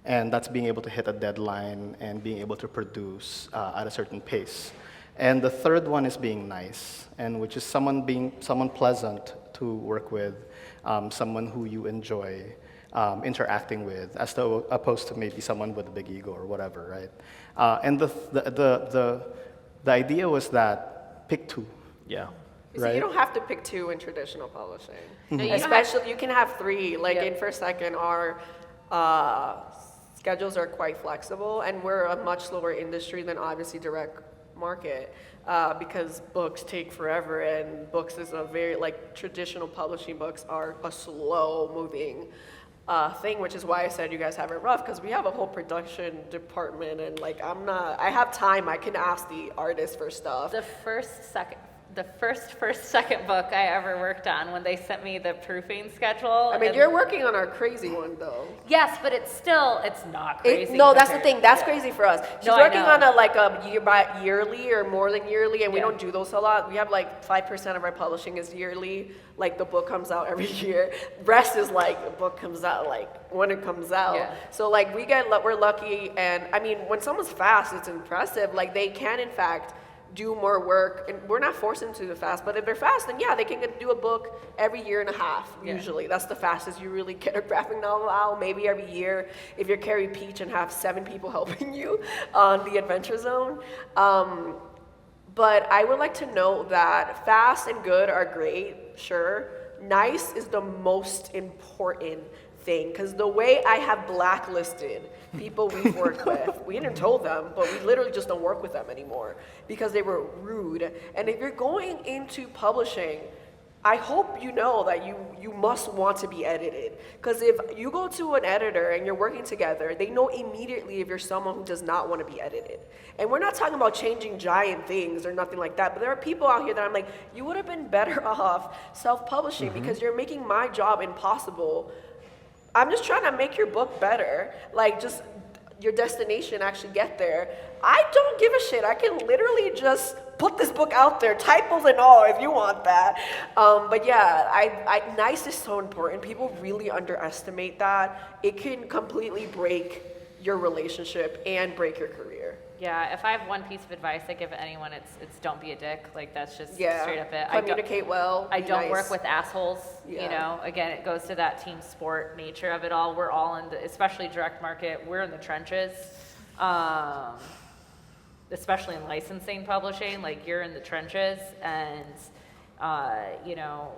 and that's being able to hit a deadline and being able to produce at a certain pace. And the third one is being nice, and which is someone pleasant to work with, someone who you enjoy interacting with, as opposed to maybe someone with a big ego or whatever, right? And the idea was that pick two. Yeah. See, Right. you don't have to pick two in traditional publishing. No, you don't have- Especially, you can have three. Like Yep. in First Second, our schedules are quite flexible, and we're a much slower industry than obviously direct market because books take forever, and books is a very, like, traditional publishing books are a slow moving thing, which is why I said you guys have it rough, because we have a whole production department, and like I have time, I can ask the artist for stuff. The first second book I ever worked on, when they sent me the proofing schedule. I mean, and- you're working on our crazy one though. Yes, but it's not crazy. No, that's the compared- thing. That's yeah. crazy for us. She's No, I working know. on a yearly or more than yearly, and we Yeah. don't do those a lot. We have like 5% of our publishing is yearly. Like the book comes out every year. Rest is like the book comes out like when it comes out. Yeah. So like we're lucky, and I mean when someone's fast, it's impressive. Like they can in fact do more work, and we're not forcing them to do fast, but if they're fast, then yeah, they can do a book every year and a half, Yeah. usually. That's the fastest you really get a graphic novel out, maybe every year, if you're Carrie Peach and have 7 people helping you on the Adventure Zone. But I would like to note that fast and good are great, sure. Nice is the most important thing, because the way I have blacklisted people we've worked with, we didn't tell them, but we literally just don't work with them anymore because they were rude. And if you're going into publishing, I hope you know that you must want to be edited. Because if you go to an editor and you're working together, they know immediately if you're someone who does not want to be edited. And we're not talking about changing giant things or nothing like that, but there are people out here that I'm like, you would have been better off self-publishing because you're making my job impossible. I'm just trying to make your book better. Like, just your destination, actually get there. I don't give a shit. I can literally just put this book out there, typos and all, if you want that. But yeah, nice is so important. People really underestimate that. It can completely break your relationship and break your career. Yeah, if I have one piece of advice I give anyone, it's don't be a dick. Like that's just Yeah. straight up it. Communicate well. I be don't nice. work with assholes. Yeah. You know, again, it goes to that team sport nature of it all. We're all in the, especially direct market. We're in the trenches, especially in licensing publishing. Like you're in the trenches, and you know,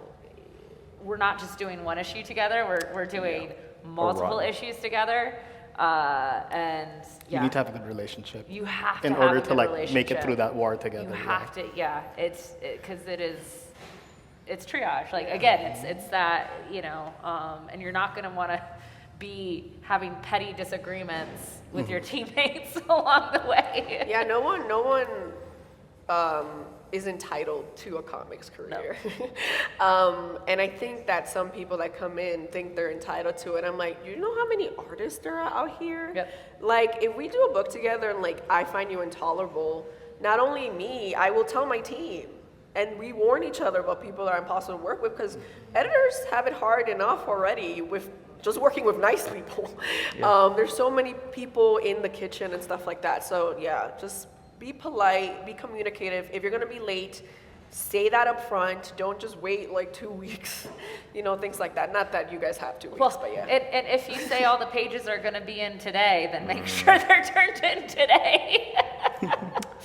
we're not just doing one issue together. We're doing multiple run. issues together, and yeah. You need to have a good relationship You have to in have order a to good like make it relationship. through that war together. You yeah. have to, yeah. Because it's triage. Like again, it's that, you know, and you're not going to want to be having petty disagreements with your teammates along the way. Yeah, no one is entitled to a comics career. And I think that some people that come in think they're entitled to it. I'm like, you know how many artists there are out here? Yep. Like, if we do a book together and like I find you intolerable, not only me, I will tell my team. And we warn each other about people that are impossible to work with, because editors have it hard enough already with just working with nice people. There's so many people in the kitchen and stuff like that. So yeah, just be polite, be communicative. If you're gonna be late, say that up front. Don't just wait like 2 weeks, you know, things like that. Not that you guys have 2 weeks, Well, but yeah. and if you say all the pages are going to be in today, then make sure they're turned in today.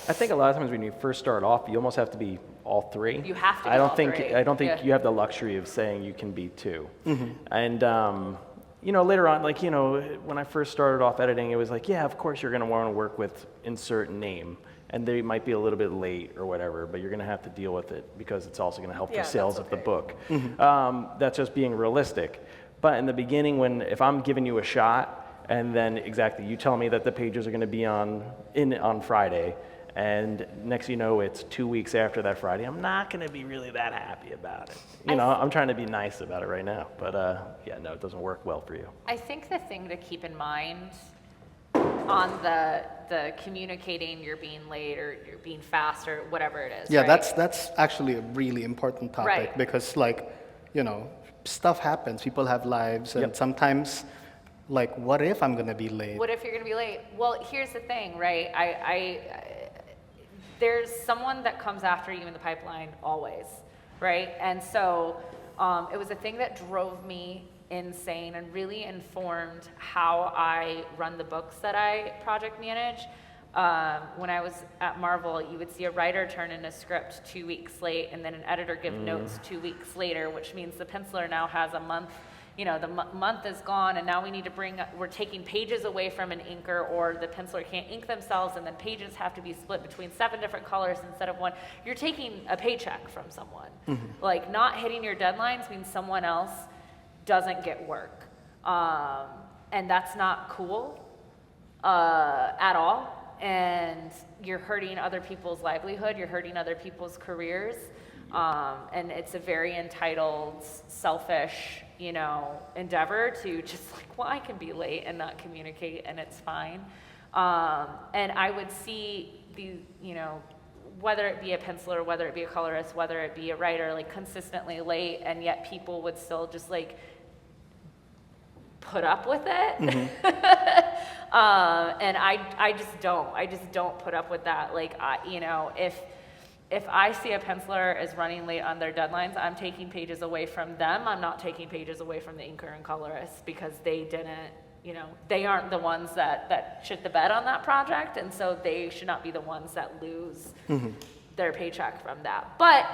I think a lot of times when you first start off, you almost have to be all three. You have to be I don't all think three. I don't think Yeah. you have the luxury of saying you can be two. And later on, like, when I first started off editing, it was like, yeah, of course you're going to want to work with insert name, and they might be a little bit late or whatever, but you're going to have to deal with it because it's also going to help the Yeah, sales that's of the okay. book. That's just being realistic. But in the beginning, if I'm giving you a shot, and then exactly you tell me that the pages are going to be on Friday, and next you know it's 2 weeks after that Friday, I'm not going to be really that happy about it. I'm trying to be nice about it right now, but yeah, no, it doesn't work well for you. I think the thing to keep in mind on the communicating you're being late or you're being fast or whatever it is. Yeah, right? that's actually a really important topic Right. because, like, stuff happens. People have lives, and Yep. sometimes, like, what if I'm gonna be late? What if you're going to be late? Well, here's the thing, right? There's someone that comes after you in the pipeline always, right? And so it was a thing that drove me insane and really informed how I run the books that I project manage. When I was at Marvel, you would see a writer turn in a script 2 weeks late and then an editor give notes 2 weeks later, which means the penciler now has a month. The month is gone, and now we're taking pages away from an inker, or the penciler can't ink themselves, and then pages have to be split between 7 different colors instead of 1. You're taking a paycheck from someone. Like, not hitting your deadlines means someone else doesn't get work. And that's not cool at all. And you're hurting other people's livelihood, you're hurting other people's careers. And it's a very entitled, selfish, endeavor to just like, well, I can be late and not communicate and it's fine. And I would see whether it be a penciler, whether it be a colorist, whether it be a writer, like consistently late, and yet people would still just like put up with it. And I just don't put up with that. Like, if I see a penciler is running late on their deadlines, I'm taking pages away from them. I'm not taking pages away from the inker and colorist because they didn't, they aren't the ones that shit the bed on that project, and so they should not be the ones that lose their paycheck from that. But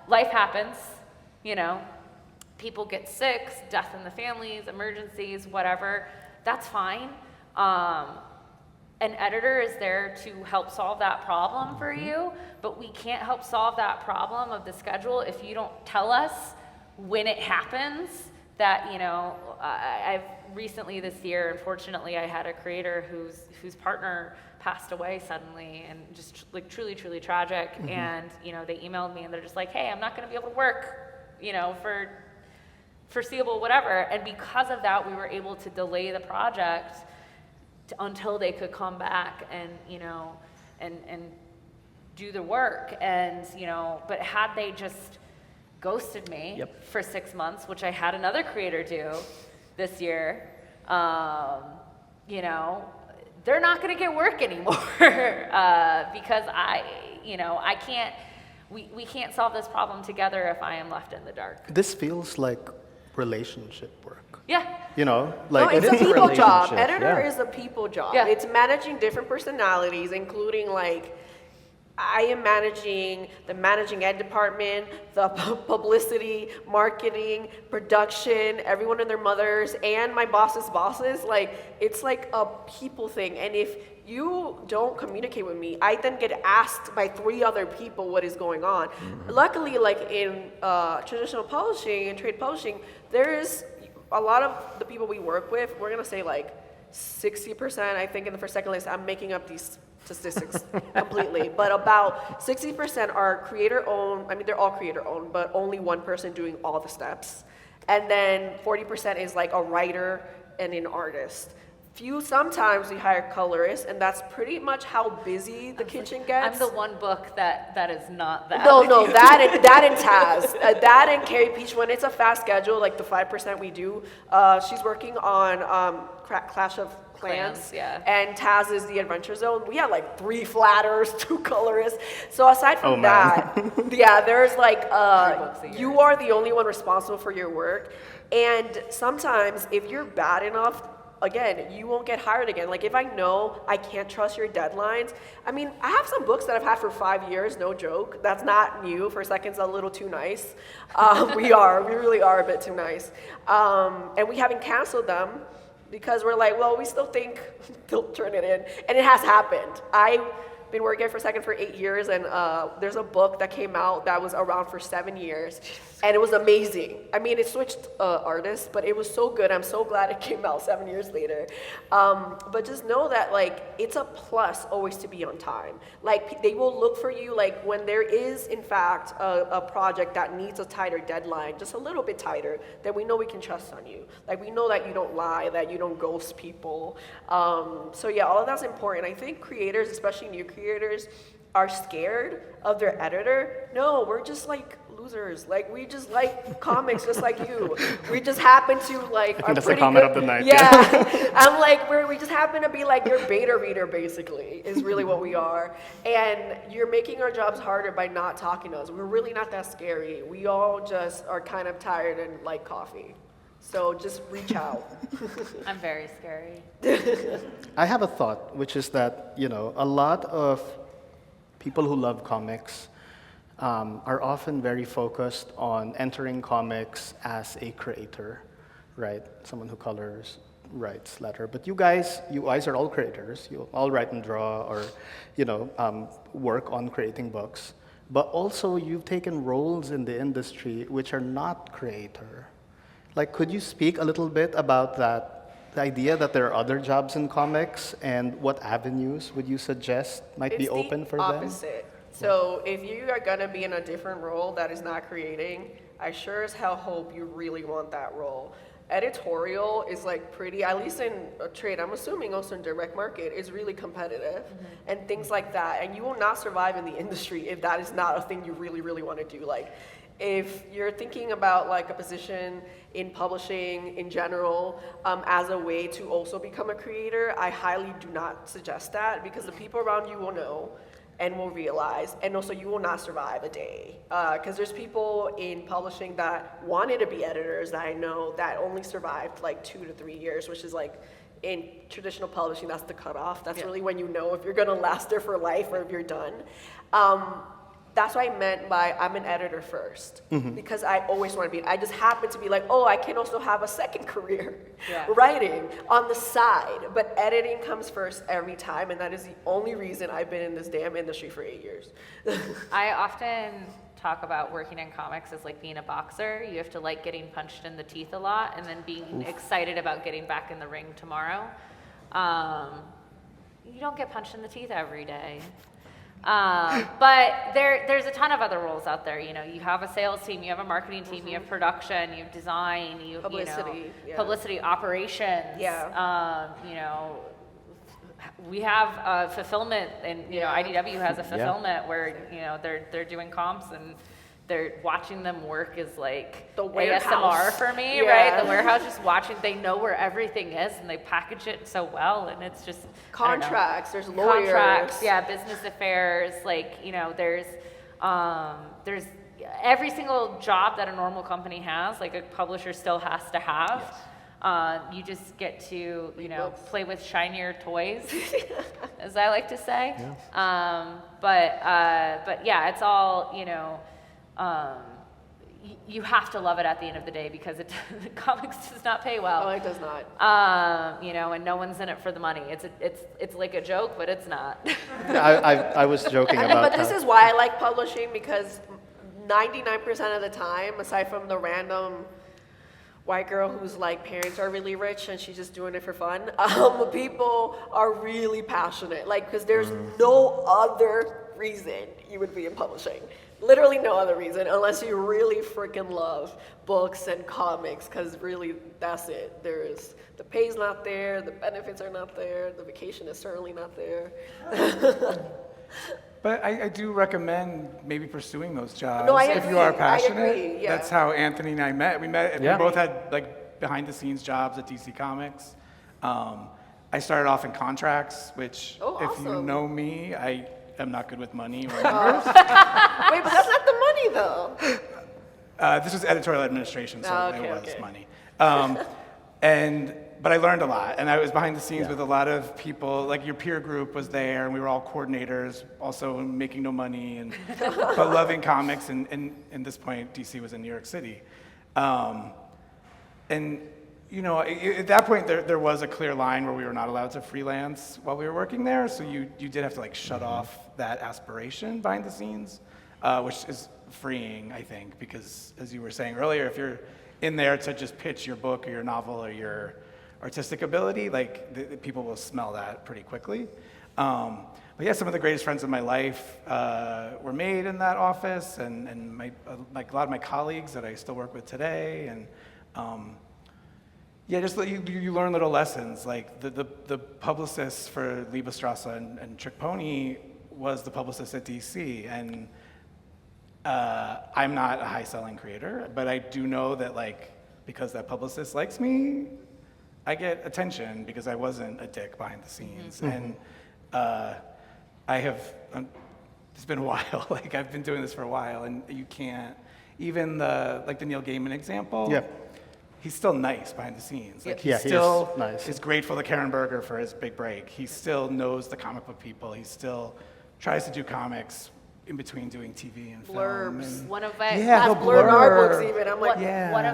life happens, people get sick, death in the families, emergencies, whatever. That's fine. An editor is there to help solve that problem for you, but we can't help solve that problem of the schedule if you don't tell us when it happens. That, I've recently this year, unfortunately, I had a creator whose partner passed away suddenly, and just like truly, truly tragic. And, they emailed me and they're just like, hey, I'm not going to be able to work, for foreseeable whatever. And because of that, we were able to delay the project until they could come back and and do the work. And but had they just ghosted me for 6 months, which I had another creator do this year, they're not going to get work anymore because I can't. We can't solve this problem together if I am left in the dark. This feels like relationship work. Yeah. No, Like it's it a is a people job. relationship, Editor yeah. is a people job. Yeah. It's managing different personalities, including like, I am managing the managing ed department, the publicity, marketing, production, everyone and their mothers, and my boss's bosses. Like, it's like a people thing. And if you don't communicate with me, I then get asked by 3 other people what is going on. Luckily, like in traditional publishing and trade publishing, there is a lot of the people we work with, we're gonna say like 60%, I think in the first second list, I'm making up these statistics completely, but about 60% are creator-owned. I mean, they're all creator-owned, but only one person doing all the steps. And then 40% is like a writer and an artist. Sometimes we hire colorists, and that's pretty much how busy the kitchen gets. I'm the one book that is not that. No, that and Taz. That and Carrie Peach, when it's a fast schedule, like the 5% we do, she's working on Clash of Clans, yeah. And Taz is the Adventure Zone. We have like 3 flatters, 2 colorists. So aside from that, yeah, there's like, 3 books a year. you are the only one responsible for your work. And sometimes if you're bad enough again, you won't get hired again. Like if I know I can't trust your deadlines, I mean, I have some books that I've had for 5 years, no joke. That's not new. For Second's a little too nice. We really are a bit too nice. And we haven't canceled them because we're like, well, we still think they'll turn it in. And it has happened. I've been working for Second for 8 years, and there's a book that came out that was around for 7 years, and it was amazing. I mean, it switched artists, but it was so good. I'm so glad it came out 7 years later. But just know that, like, it's a plus always to be on time. Like, they will look for you, like, when there is, in fact, a project that needs a tighter deadline, just a little bit tighter, then we know we can trust on you. Like, we know that you don't lie, that you don't ghost people. So yeah, all of that's important. I think creators, especially new creators, are scared of their editor. No, we're just like losers. Like, we just like comics just like you. We just happen to like are that's pretty the comment good. of the night. Yeah. I'm like, we just happen to be like your beta reader, basically, is really what we are. And you're making our jobs harder by not talking to us. We're really not that scary. We all just are kind of tired and like coffee. So just reach out. I'm very scary. I have a thought, which is that, you know, a lot of people who love comics are often very focused on entering comics as a creator, right? Someone who colors, writes, letter. But you guys are all creators. You all write and draw, or, you know, work on creating books. But also, you've taken roles in the industry which are not creator. Like, could you speak a little bit about that, the idea that there are other jobs in comics, and what avenues would you suggest might be open for them? It's the opposite. So if you are gonna be in a different role that is not creating, I sure as hell hope you really want that role. Editorial is like pretty, at least in a trade, I'm assuming also in direct market, is really competitive and things like that. And you will not survive in the industry if that is not a thing you really, really want to do. Like, if you're thinking about like a position in publishing in general as a way to also become a creator, I highly do not suggest that, because the people around you will know and will realize, and also you will not survive a day. Because there's people in publishing that wanted to be editors that I know that only survived like 2 to 3 years, which is like, in traditional publishing, that's the cutoff. That's really when you know if you're gonna last there for life or if you're done. That's what I meant by I'm an editor first, because I always want to be. I just happen to be like, oh, I can also have a second career, writing on the side. But editing comes first every time, and that is the only reason I've been in this damn industry for 8 years. I often talk about working in comics as like being a boxer. You have to like getting punched in the teeth a lot, and then being excited about getting back in the ring tomorrow. You don't get punched in the teeth every day. But there's a ton of other roles out there. You know, you have a sales team, you have a marketing team, you have production, you have design, Publicity, publicity operations. Yeah. You know, we have fulfillment, and you know, IDW has a fulfillment where you know they're doing comps, and they're watching them work is like the warehouse. ASMR for me, right? The warehouse, just watching, they know where everything is, and they package it so well, and it's just contracts. There's lawyers. Contracts, yeah, business affairs. Like, you know, there's every single job that a normal company has, like a publisher still has to have. You just get to, you know, play with shinier toys, as I like to say. But yeah, it's all, you know. You have to love it at the end of the day, because comics does not pay well. Oh, it does not. You know, and no one's in it for the money. It's like a joke, but it's not. I was joking about But this is why I like publishing, because 99% of the time, aside from the random white girl whose like parents are really rich and she's just doing it for fun, people are really passionate. Like, because there's no other reason you would be in publishing. Literally no other reason, unless you really freaking love books and comics, because really that's it. The pay's not there, the benefits are not there, the vacation is certainly not there. But I do recommend maybe pursuing those jobs No, I if agree. you are I passionate. agree, yeah. That's how Anthony and I met. We met, and Yeah. we both had like behind the scenes jobs at DC Comics. I started off in contracts, which if you awesome. know me, I am not good with money or numbers. Wait, but that's not the money though. This was editorial administration, so Okay, it was okay. money. And but I learned a lot, and I was behind the scenes Yeah. with a lot of people. Like your peer group was there, and we were all coordinators, also making no money, and but loving comics. And at this point, DC was in New York City, and you know, at that point, there was a clear line where we were not allowed to freelance while we were working there. So you did have to like shut off that aspiration behind the scenes, which is freeing, I think, because as you were saying earlier, if you're in there to just pitch your book or your novel or your artistic ability, like the people will smell that pretty quickly. But yeah, some of the greatest friends of my life were made in that office, and like a lot of my colleagues that I still work with today, and yeah, just you learn little lessons. Like the publicist for Liebestrasse and Trick Pony was the publicist at DC, and I'm not a high-selling creator, but I do know that like because that publicist likes me, I get attention because I wasn't a dick behind the scenes. And I have, it's been a while, like I've been doing this for a while, and you can't, even the Neil Gaiman example, Yeah. he's still nice behind the scenes. Like he Yeah, he is still nice. is grateful to Karen Berger for his big break. He still knows the comic book people. He still tries to do comics in between doing TV and film. Blurbs. And One of my yeah, last the Blurred art blurb. books even. I'm like, One, Yeah. one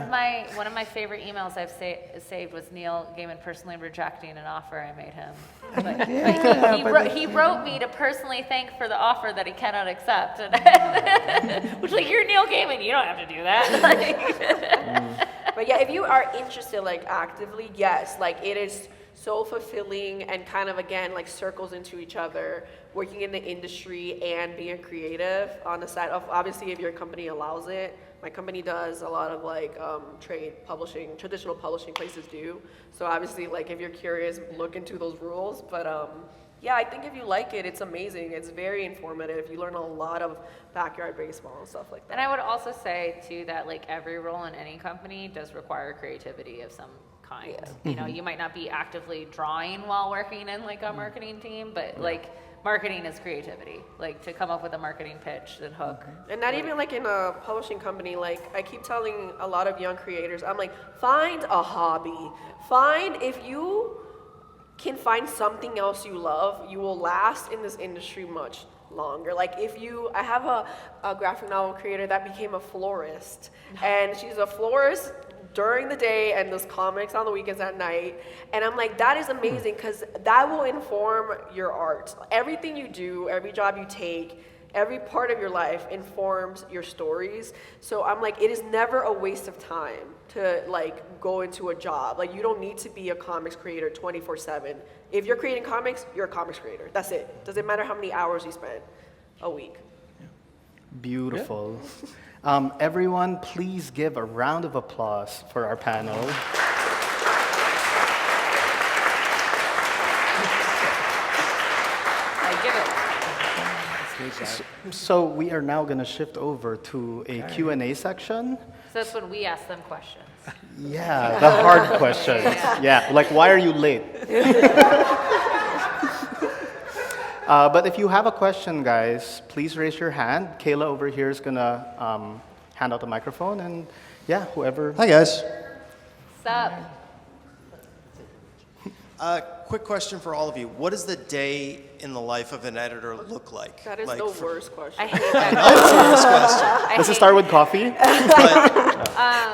of my favorite emails I've saved was Neil Gaiman personally rejecting an offer I made him. But, he wrote me to personally thank for the offer that he cannot accept. Which, like, you're Neil Gaiman, you don't have to do that. But yeah, if you are interested, like actively, yes, like it is so fulfilling and kind of again like circles into each other, working in the industry and being creative on the side of, obviously if your company allows it. My company does a lot of like trade publishing, traditional publishing places do. So obviously like if you're curious, look into those rules. But yeah, I think if you like it, it's amazing. It's very informative. You learn a lot of backyard baseball and stuff like that. And I would also say too that like every role in any company does require creativity of some kind. Yeah. You know, you might not be actively drawing while working in like a marketing team, but like marketing is creativity. Like to come up with a marketing pitch and hook. And not even like in a publishing company, like I keep telling a lot of young creators, I'm like, find a hobby. If you can find something else you love, you will last in this industry much longer. Like I have a graphic novel creator that became a florist, and she's a florist during the day and does comics on the weekends at night. And I'm like, that is amazing because that will inform your art. Everything you do, every job you take, every part of your life informs your stories. So I'm like, it is never a waste of time to like go into a job. Like you don't need to be a comics creator 24/7. If you're creating comics, you're a comics creator. That's it. Doesn't matter how many hours you spend a week. Beautiful. Everyone, please give a round of applause for our panel. I give it. So we are now going to shift over to a Q&A section. So that's when we ask them questions. Yeah, the hard questions. Yeah, like why are you late? But if you have a question, guys, please raise your hand. Kayla over here is going to hand out the microphone, and yeah, whoever. Hi, guys. Sup? Quick question for all of you. What does the day in the life of an editor look like? That is like the for- worst question. I hate that. Serious question. Let's just start with coffee.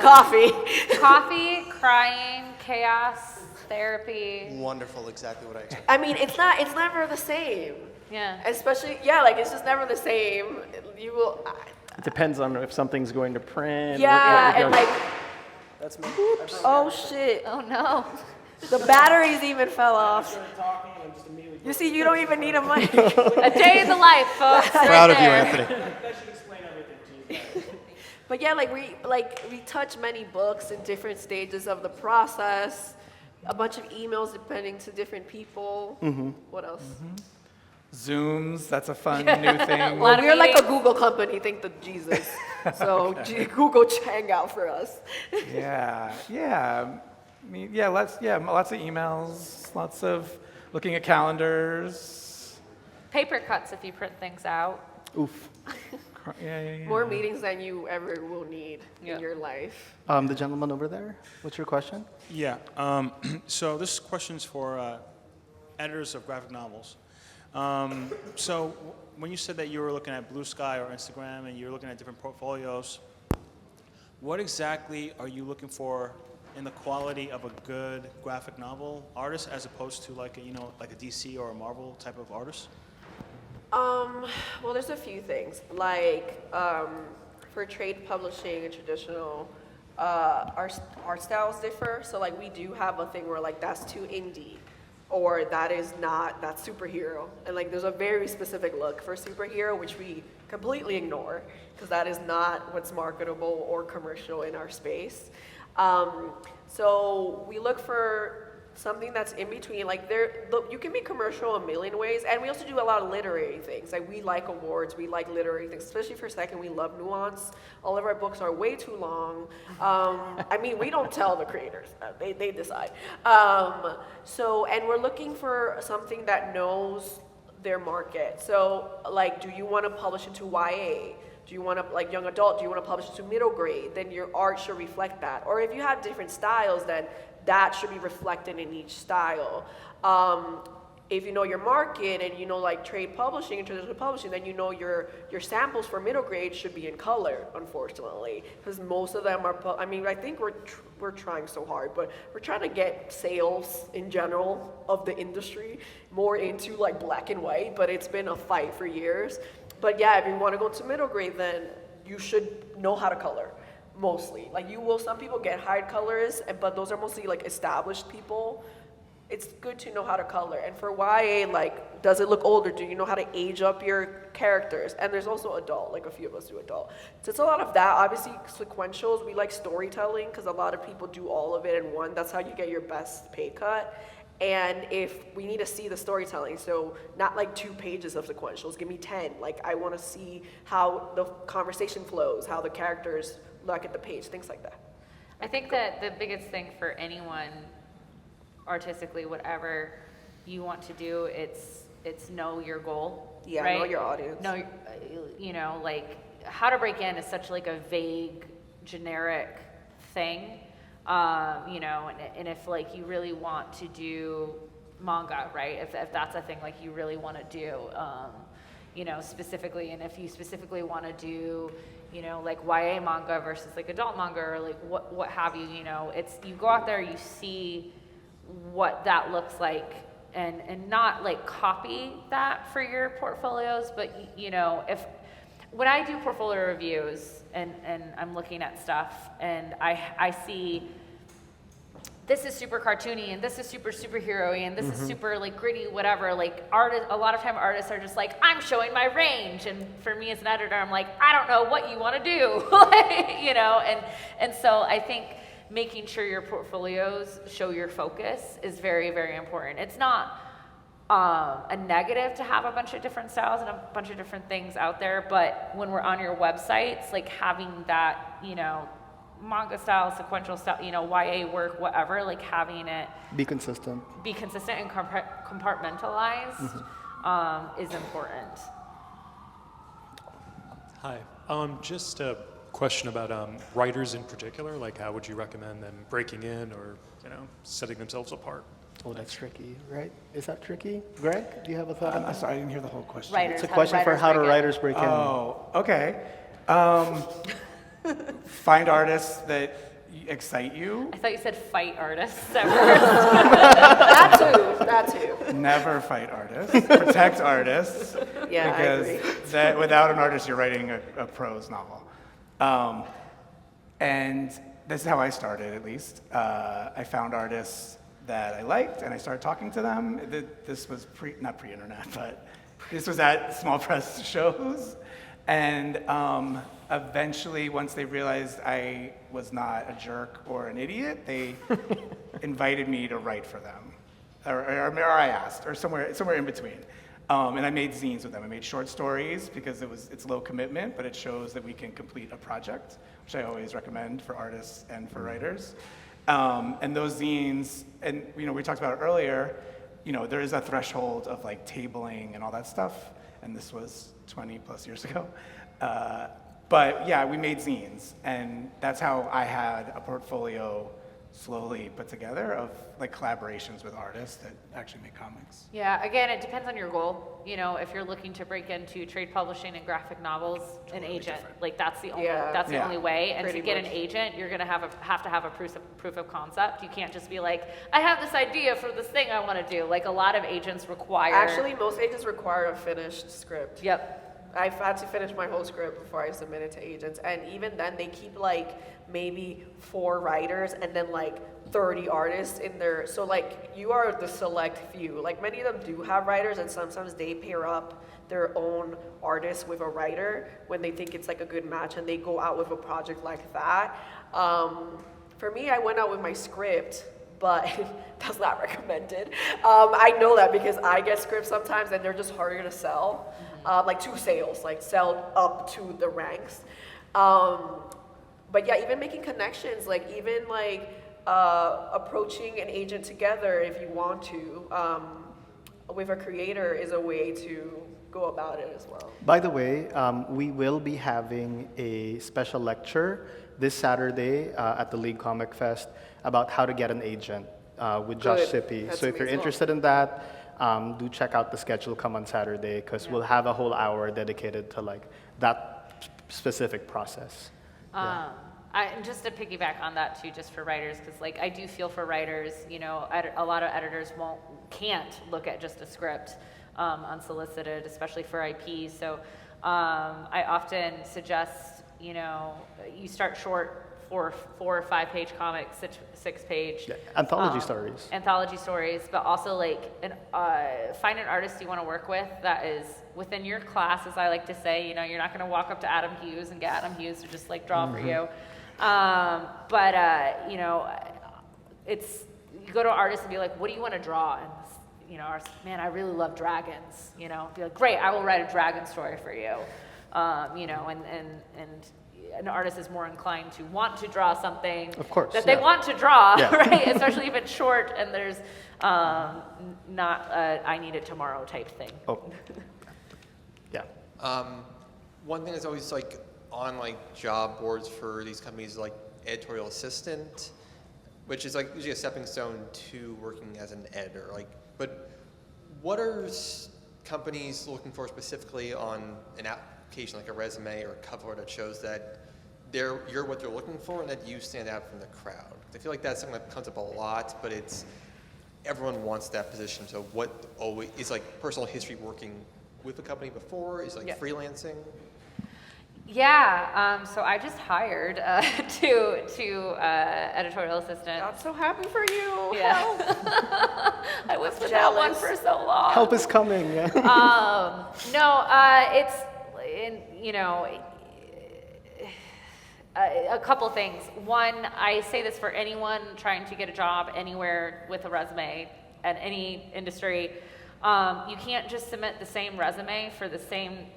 Coffee. Coffee, crying, chaos, therapy. Wonderful, exactly what I expected. I mean, it's never the same. Yeah. Especially, yeah, like it's just never the same. You will, It depends on if something's going to print. yeah, and like, That's me. oh shit, Oh no. the batteries even fell off. You see, you don't even need a mic. A day in the life, folks. Proud of you, there. Anthony. But yeah, we touch many books in different stages of the process. A bunch of emails depending to different people. What else? Zooms, that's a fun new thing. Lot of We're like a meetings. Google company, thank the Jesus. So Google hang out for us. Yeah. I mean, lots of emails, lots of looking at calendars, Paper cuts if you print things out. Oof. Yeah. More meetings than you ever will need Yeah. in your life. The gentleman over there, what's your question? Yeah. So this question's for editors of graphic novels. So when you said that you were looking at Blue Sky or Instagram and you're looking at different portfolios, what exactly are you looking for in the quality of a good graphic novel artist as opposed to like a DC or a Marvel type of artist? Well, there's a few things. Like, for trade publishing and traditional, our art styles differ. So, like, we do have a thing where, like, that's too indie, or that's superhero. And, like, there's a very specific look for superhero, which we completely ignore, because that is not what's marketable or commercial in our space. So, we look for something that's in between. Like, you can be commercial a million ways, and we also do a lot of literary things. Like, we like awards, we like literary things, especially for second. We love nuance. All of our books are way too long. I mean, we don't tell the creators; they decide. And we're looking for something that knows their market. So, like, do you want to publish into YA? Do you want to, like, young adult? Do you want to publish into middle grade? Then your art should reflect that. Or if you have different styles, then that should be reflected in each style. If you know your market and you know, like, trade publishing and traditional publishing, then you know your samples for middle grade should be in color, unfortunately, because most of them are. I think we're trying so hard, but we're trying to get sales in general of the industry more into, like, black and white. But it's been a fight for years. But yeah, if you want to go to middle grade, then you should know how to color. Mostly. Like, some people get hired colorists, but those are mostly, like, established people. It's good to know how to color. And for YA, like, does it look older? Do you know how to age up your characters? And there's also adult, like, a few of us do adult. So it's a lot of that. Obviously, sequentials, we like storytelling, because a lot of people do all of it in one. That's how you get your best pay cut. And if we need to see the storytelling, so not like 2 pages of sequentials, give me 10. Like, I want to see how the conversation flows, how the characters look at the page, things like that. I think that the biggest thing for anyone, artistically, whatever you want to do, it's know your goal. Yeah, right? know your audience. Know, like, how to break in is such, like, a vague, generic thing. And if, like, you really want to do manga, right? If that's a thing, like, you really want to do, specifically, and if you specifically want to do, like, YA manga versus, like, adult manga, or, like, what have you, you go out there, you see what that looks like, and not, like, copy that for your portfolios, but, when I do portfolio reviews and I'm looking at stuff and I see this is super cartoony and this is super superhero-y and this is super, like, gritty, whatever, like, a lot of time artists are just like, I'm showing my range, and for me as an editor, I'm like, I don't know what you want to do. And so I think making sure your portfolios show your focus is very, very important. It's not a negative to have a bunch of different styles and a bunch of different things out there, but when we're on your websites, like, having that, manga style, sequential style, YA work, whatever, like, having it Be consistent. and compartmentalized is important. Hi. Just a question about writers in particular. Like, how would you recommend them breaking in or, setting themselves apart? Oh, that's tricky, right? Is that tricky? Greg, do you have a thought on I'm that? sorry, I didn't hear the whole question. Writers, It's a question for how do writers break in. Oh, okay. Find artists that excite you. I thought you said fight artists. That too. Never fight artists. Protect artists. Yeah, I agree. Because without an artist, you're writing a prose novel. And this is how I started, at least. I found artists that I liked, and I started talking to them. This was not pre-internet, but this was at small press shows. And eventually, once they realized I was not a jerk or an idiot, they invited me to write for them. Or I asked, or somewhere in between. And I made zines with them. I made short stories because it's low commitment, but it shows that we can complete a project, which I always recommend for artists and for writers. And those zines, and we talked about it earlier, there is a threshold of, like, tabling and all that stuff, and this was 20 plus years ago. But yeah, we made zines, and that's how I had a portfolio slowly put together of like collaborations with artists that actually make comics. Yeah, again, it depends on your goal. You know, if you're looking to break into trade publishing and graphic novels, an agent, like that's the only Yeah. only way. And Pretty to get much. an agent, you're gonna have to have a proof of concept. You can't just be like, I have this idea for this thing I want to do. Like a lot of agents require. Actually, most agents require a finished script. Yep. I've had to finish my whole script before I submit it to agents, and even then they keep like maybe 4 writers and then like 30 artists in there. So like you are the select few. Like many of them do have writers, and sometimes they pair up their own artist with a writer when they think it's like a good match, and they go out with a project like that. For me, I went out with my script, but that's not recommended. I know that because I get scripts sometimes and they're just harder to sell, like to sales, like sell up to the ranks. But yeah, even making connections, like even like approaching an agent together if you want to, with a creator is a way to go about it as well. By the way, we will be having a special lecture this Saturday at the League Comic Fest about how to get an agent with Josh Good. Sippy. That's So if you're amazing. interested in that, do check out the schedule. Come on Saturday because we'll have a whole hour dedicated to like that specific process. And just to piggyback on that too, just for writers, because like I do feel for writers, you know, a lot of editors can't look at just a script unsolicited, especially for IP. So I often suggest, you know, you start short, 4 or 5 page comics, 6 page. Yeah, anthology stories. Anthology stories, but also like find an artist you want to work with that is within your class, as I like to say. You know, you're not going to walk up to Adam Hughes and get Adam Hughes to just like draw for you. You know, you go to an artist and be like, what do you want to draw? And you know, artist, man, I really love dragons. You know, be like, great, I will write a dragon story for you. You know, and an artist is more inclined to want to draw something Of course, that they yeah. want to draw, Yeah. right? Especially if it's short and there's not a I need it tomorrow type thing. Oh, yeah. One thing that's always like on like job boards for these companies is like editorial assistant, which is like usually a stepping stone to working as an editor. Like, but what are companies looking for specifically on an application, like a resume or a cover that shows that you're what they're looking for and that you stand out from the crowd? I feel like that's something that comes up a lot, but everyone wants that position. So what always is like personal history working with a company before is like Yeah. freelancing. Yeah, so I just hired to editorial assistant. I'm so happy for you. Yeah. Help. I was without one jealous. for so long. Help is coming. Yeah. You know, a couple things. One, I say this for anyone trying to get a job anywhere with a resume at any industry. You can't just submit the same resume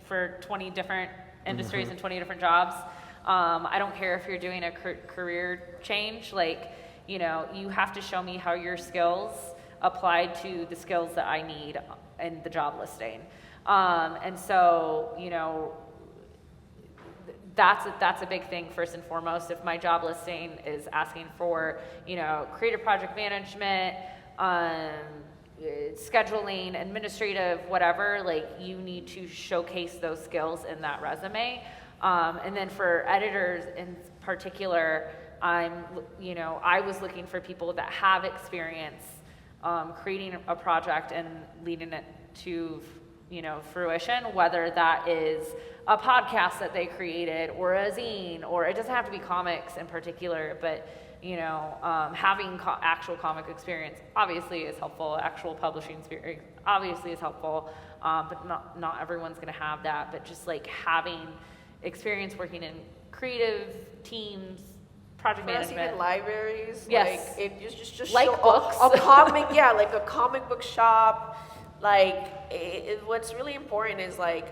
for 20 different industries and 20 different jobs. I don't care if you're doing a career change. Like, you know, you have to show me how your skills applied to the skills that I need in the job listing. And so, you know, that's a big thing first and foremost. If my job listing is asking for, you know, creative project management, scheduling, administrative, whatever, like you need to showcase those skills in that resume. And then for editors in particular, I was looking for people that have experience creating a project and leading it to, you know, fruition, whether that is a podcast that they created or a zine, or it doesn't have to be comics in particular, but you know, having actual comic experience obviously is helpful. Actual publishing experience obviously is helpful, but not everyone's going to have that. But just like having experience working in creative teams, project For us, management. even libraries, Yes. like it just Like show books. a comic, yeah, like a comic book shop, Like, what's really important is like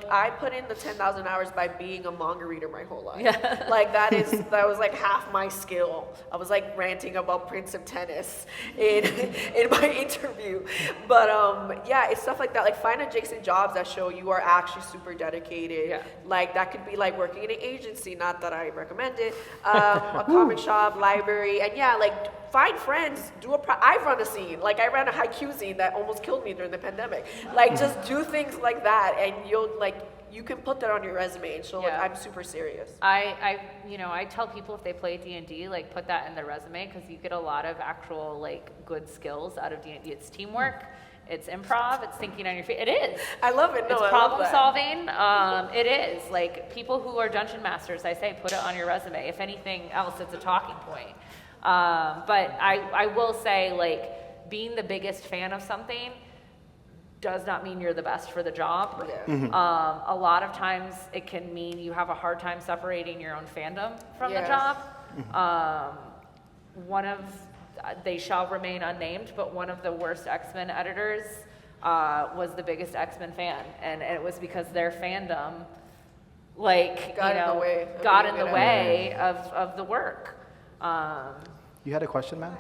I put in the 10,000 hours by being a manga reader my whole life. Yeah. Like that was like half my skill. I was like ranting about Prince of Tennis in my interview. But yeah, it's stuff like that. Like find adjacent jobs that show you are actually super dedicated. Yeah. Like that could be like working in an agency, not that I recommend it, a comic shop, library, and yeah, like find friends, I've run a scene, like I ran a haiku scene that almost killed me during the pandemic. Like just do things like that and you can put that on your resume and show like I'm super serious. I tell people if they play D&D, like put that in their resume because you get a lot of actual like good skills out of D&D. It's teamwork, it's improv, it's thinking on your feet. It is. I love it. No, it's I problem love that. solving. It is. Like people who are dungeon masters, I say put it on your resume. If anything else, it's a talking point. But I will say, like, being the biggest fan of something does not mean you're the best for the job. Yeah. A lot of times it can mean you have a hard time separating your own fandom from the Yes. job. They shall remain unnamed, but one of the worst X-Men editors was the biggest X-Men fan, and it was because their fandom, like, Got in the way of got being in the good way of the work. You had a question, ma'am?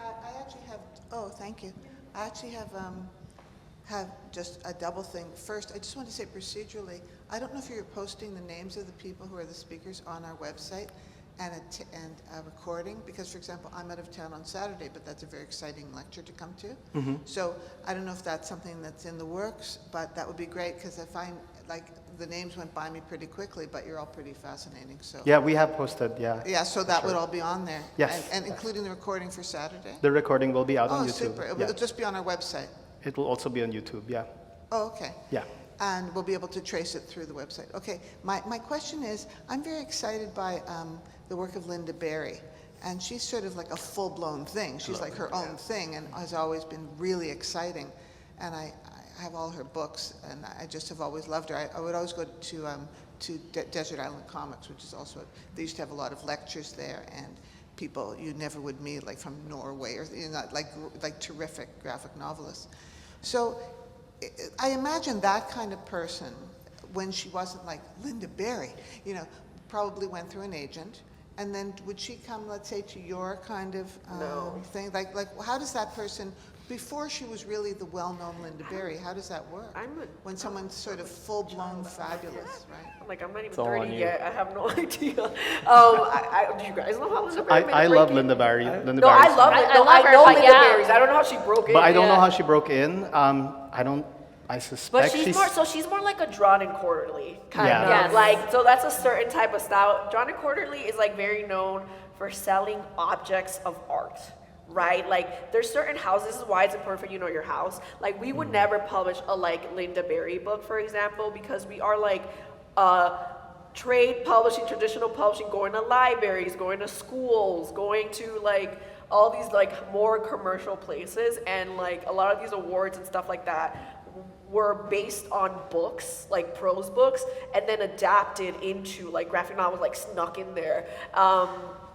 I actually have, oh, thank you. I actually have just a double thing. First, I just want to say procedurally, I don't know if you're posting the names of the people who are the speakers on our website and a recording, because, for example, I'm out of town on Saturday, but that's a very exciting lecture to come to. So I don't know if that's something that's in the works, but that would be great, because I find, like, the names went by me pretty quickly, but you're all pretty fascinating. So Yeah, we have posted, yeah. yeah, so that would all be on there. Yes. And including the recording for Saturday? The recording will be out on Oh, YouTube. super. Yeah. It'll just be on our website. It will also be on YouTube, yeah. Oh, okay. Yeah. And we'll be able to trace it through the website. Okay, my question is, I'm very excited by the work of Lynda Barry. And she's sort of like a full-blown thing. She's like her own thing and has always been really exciting. And I have all her books, and I just have always loved her. I would always go to Desert Island Comics, which is also, they used to have a lot of lectures there, and people you never would meet, like from Norway, or like terrific graphic novelists. So I imagine that kind of person, when she wasn't like Lynda Barry, probably went through an agent, and then would she come, let's say, to your kind of thing? Like how does that person, before she was really the well-known Lynda Barry, how does that work? When someone's sort of full-blown fabulous, right? I'm like, I'm not even all on 30 you. yet. I have no idea. Do you guys know how Lynda Barry made I a love break in? Lynda Barry. No, I love it. I No, love I her, know but Lynda yeah. Barry's. I don't know how she broke in. But I don't know Yeah. how she broke in. I But suspect she's more like a Drawn and Quarterly kind Yeah. of. Yes. Like, so that's a certain type of style. Drawn and Quarterly is like very known for selling objects of art, right? Like there's certain houses, this is why it's important for you to know your house. Like we would never publish a like Lynda Barry book, for example, because we are like trade publishing, traditional publishing, going to libraries, going to schools, going to like all these like more commercial places, and like a lot of these awards and stuff like that were based on books, like prose books, and then adapted into like graphic novels, like snuck in there.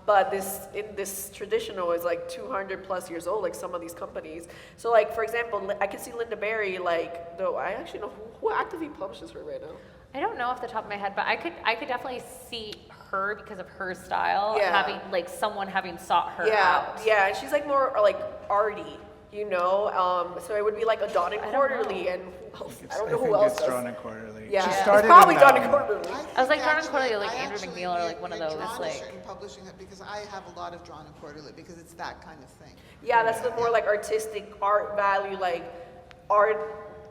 But this traditional is like 200 plus years old, like some of these companies. So like, for example, I can see Lynda Barry, like, though I actually know who actively publishes her right now. I don't know off the top of my head, but I could definitely see her because of her style, Yeah. having like someone having sought her Yeah, out. yeah, and she's like more like arty, so it would be like a Dawn and I don't Quarterly, know. and who else? I don't know who think else it's does. Drawn and Quarterly. Yeah, She it's started probably in, Dawn and Quarterly. I was like, think Drawn and Quarterly, like I Andrew actually McNeil or get- like one of get those, drawn to like- certain publishing it, because I have a lot of Drawn and Quarterly, because it's that kind of thing. Yeah, that's the more like artistic art value, like art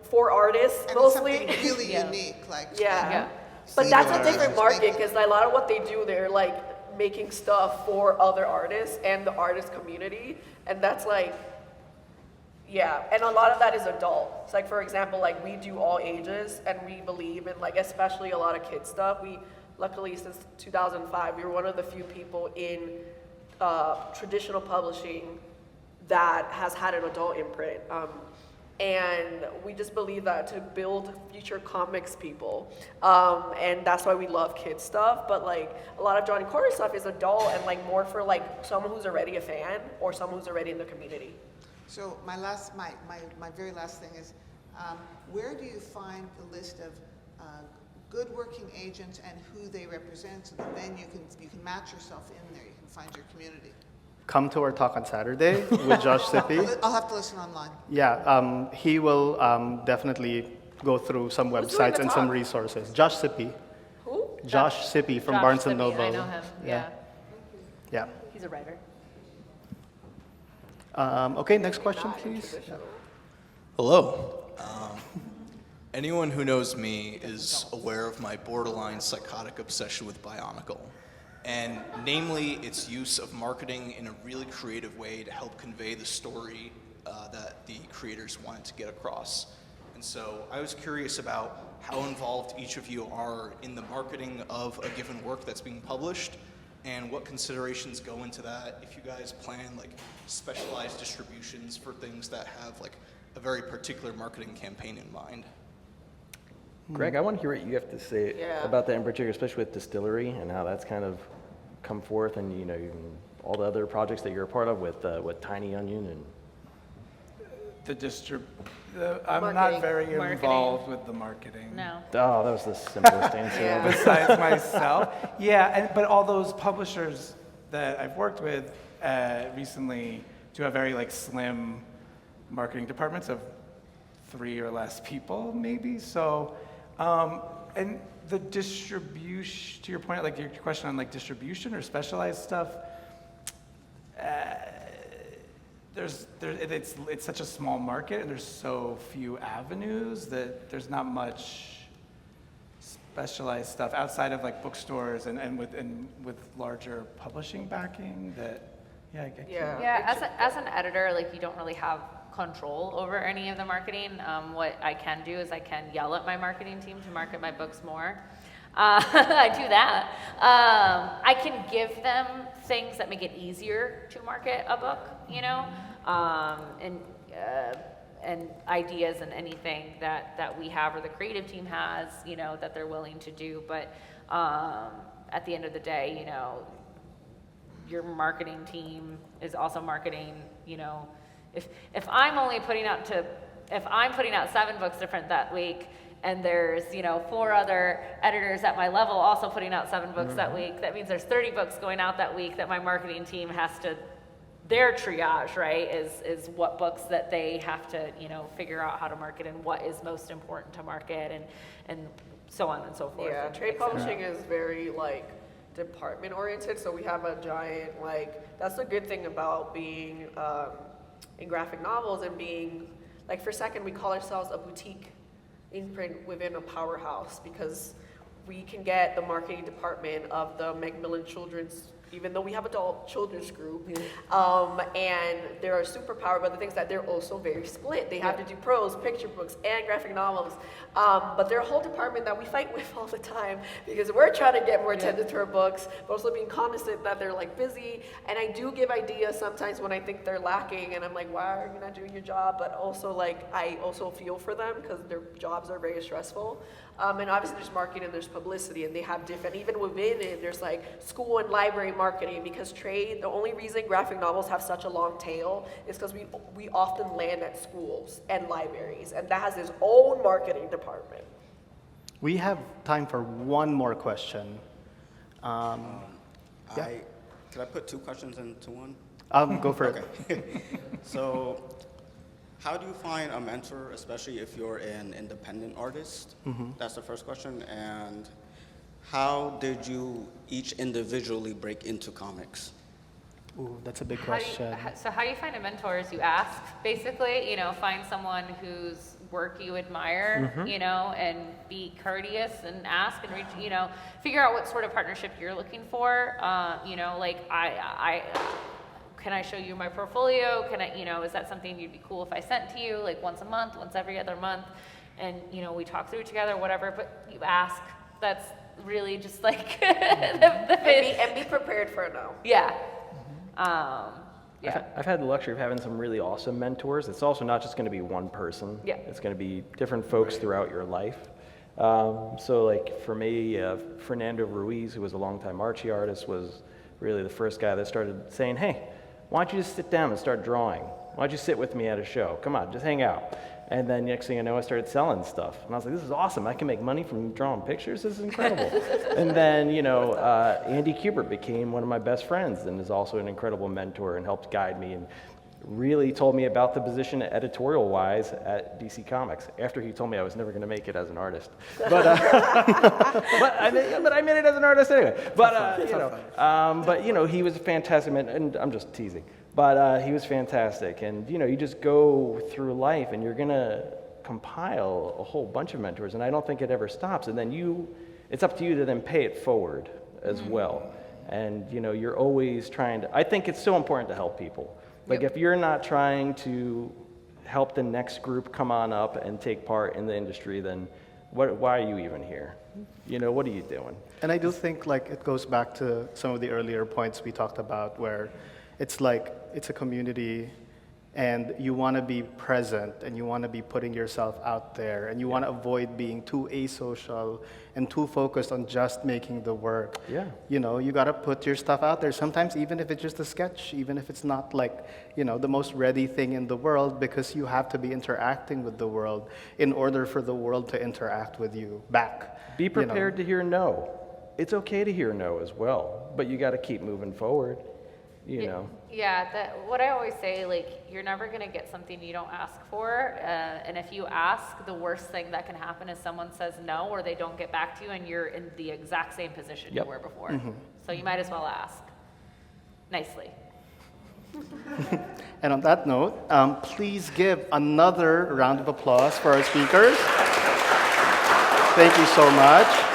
for artists And it's mostly. something really Yeah. unique, like. Yeah. Yeah. But See, that's the a different artists market, make- because a lot of what they do, they're like making stuff for other artists and the artist community, and that's like, yeah, and a lot of that is adult. It's like, for example, like we do all ages, and we believe in like, especially a lot of kids stuff. We, luckily since 2005, we were one of the few people in traditional publishing that has had an adult imprint. And we just believe that to build future comics people. And that's why we love kids stuff. But like a lot of Drawn and Quarterly stuff is adult and like more for like someone who's already a fan or someone who's already in the community. So my very last thing is, where do you find the list of good working agents and who they represent, so that then you can match yourself in there, you can find your community? Come to our talk on Saturday with Josh Sippy. I'll have to listen online. Yeah, he will definitely go through some Who's doing websites the and some talk? resources. Josh Sippy. Who? Josh Sippy from Josh Barnes Sippy, & Noble. I know him, yeah. Yeah. He's a writer. Okay, next question, please. Hello. Anyone who knows me is aware of my borderline psychotic obsession with Bionicle, and namely its use of marketing in a really creative way to help convey the story that the creators wanted to get across. And so I was curious about how involved each of you are in the marketing of a given work that's being published, and what considerations go into that, if you guys plan like specialized distributions for things that have like a very particular marketing campaign in mind. Greg, I want to hear what you have to say Yeah. about that in particular, especially with Distillery and how that's kind of come forth, and even all the other projects that you're a part of with Tiny Onion and. I'm Marketing. not very Marketing. involved with the marketing. No. Oh, that was the simplest answer. Yeah. ever. Besides myself. Yeah, but all those publishers that I've worked with recently do have very like slim marketing departments of 3 or less people, maybe. So, and the distribution, to your point, like your question on like distribution or specialized stuff, it's such a small market and there's so few avenues that there's not much specialized stuff outside of like bookstores and with larger publishing backing that, yeah, I can't. Yeah, as an editor, like you don't really have control over any of the marketing. What I can do is I can yell at my marketing team to market my books more. I do that. I can give them things that make it easier to market a book, and ideas and anything that we have or the creative team has, that they're willing to do. But at the end of the day, your marketing team is also marketing, if I'm putting out 7 books different that week, and there's 4 other editors at my level also putting out 7 books that week, that means there's 30 books going out that week that my marketing team has to, their triage, right, is what books that they have to figure out how to market and what is most important to market and so on and so forth. Yeah, trade publishing is very like department oriented, so we have a giant that's the good thing about being in graphic novels and being like, for Second, we call ourselves a boutique imprint within a powerhouse, because we can get the marketing department of the Macmillan Children's, even though we have adult children's group, and they're a superpower, but the things that they're also very split. They have to do prose, picture books, and graphic novels, but they're a whole department that we fight with all the time, because we're trying to get more attention to our books, but also being cognizant that they're busy, and I do give ideas sometimes when I think they're lacking, and I'm like, why are you not doing your job? But also I also feel for them, because their jobs are very stressful. And obviously there's marketing and there's publicity, and they have different, even within it, there's school and library marketing, because trade, the only reason graphic novels have such a long tail is because we often land at schools and libraries, and that has its own marketing department. We have time for one more question. Could I put 2 questions into one? Go for it. Okay. So, how do you find a mentor, especially if you're an independent artist? That's the first question. And how did you each individually break into comics? Ooh, that's a big question. So how do you find a mentor? Is you ask, basically, find someone whose work you admire, and be courteous and ask and reach, figure out what sort of partnership you're looking for. Can I show you my portfolio? Can I, is that something you'd be cool if I sent to you, once a month, once every other month? And, we talk through it together, whatever, but you ask. That's really just the And be prepared for a no. Yeah. I've had the luxury of having some really awesome mentors. It's also not just going to be one person. Yeah. It's going to be different folks throughout your life. So for me, Fernando Ruiz, who was a longtime Archie artist, was really the first guy that started saying, hey, why don't you just sit down and start drawing? don't you sit with me at a show? Come on, just hang out. And then next thing I know, I started selling stuff. And I was like, this is awesome. I can make money from drawing pictures. This is incredible. And then, Andy Kubert became one of my best friends and is also an incredible mentor and helped guide me and really told me about the position editorial-wise at DC Comics after he told me I was never going to make it as an artist. But I made it as an artist anyway. He was fantastic, and I'm just teasing. But he was fantastic, and you just go through life, and you're gonna compile a whole bunch of mentors, and I don't think it ever stops. And then it's up to you to then pay it forward as well. And you're always trying to. I think it's so important to help people. Like if you're not trying to help the next group come on up and take part in the industry, then why are you even here? What are you doing? And I do think it goes back to some of the earlier points we talked about where it's a community and you want to be present and you want to be putting yourself out there and you want to avoid being too asocial and too focused on just making the work. Yeah. You got to put your stuff out there sometimes, even if it's just a sketch, even if it's not the most ready thing in the world, because you have to be interacting with the world in order for the world to interact with you back. Be prepared to hear no. It's okay to hear no as well, but you got to keep moving forward. Yeah, what I always say, you're never going to get something you don't ask for. And if you ask, the worst thing that can happen is someone says no or they don't get back to you and you're in the exact same position you were before. Mm-hmm. So you might as well ask nicely. And on that note, please give another round of applause for our speakers. Thank you so much.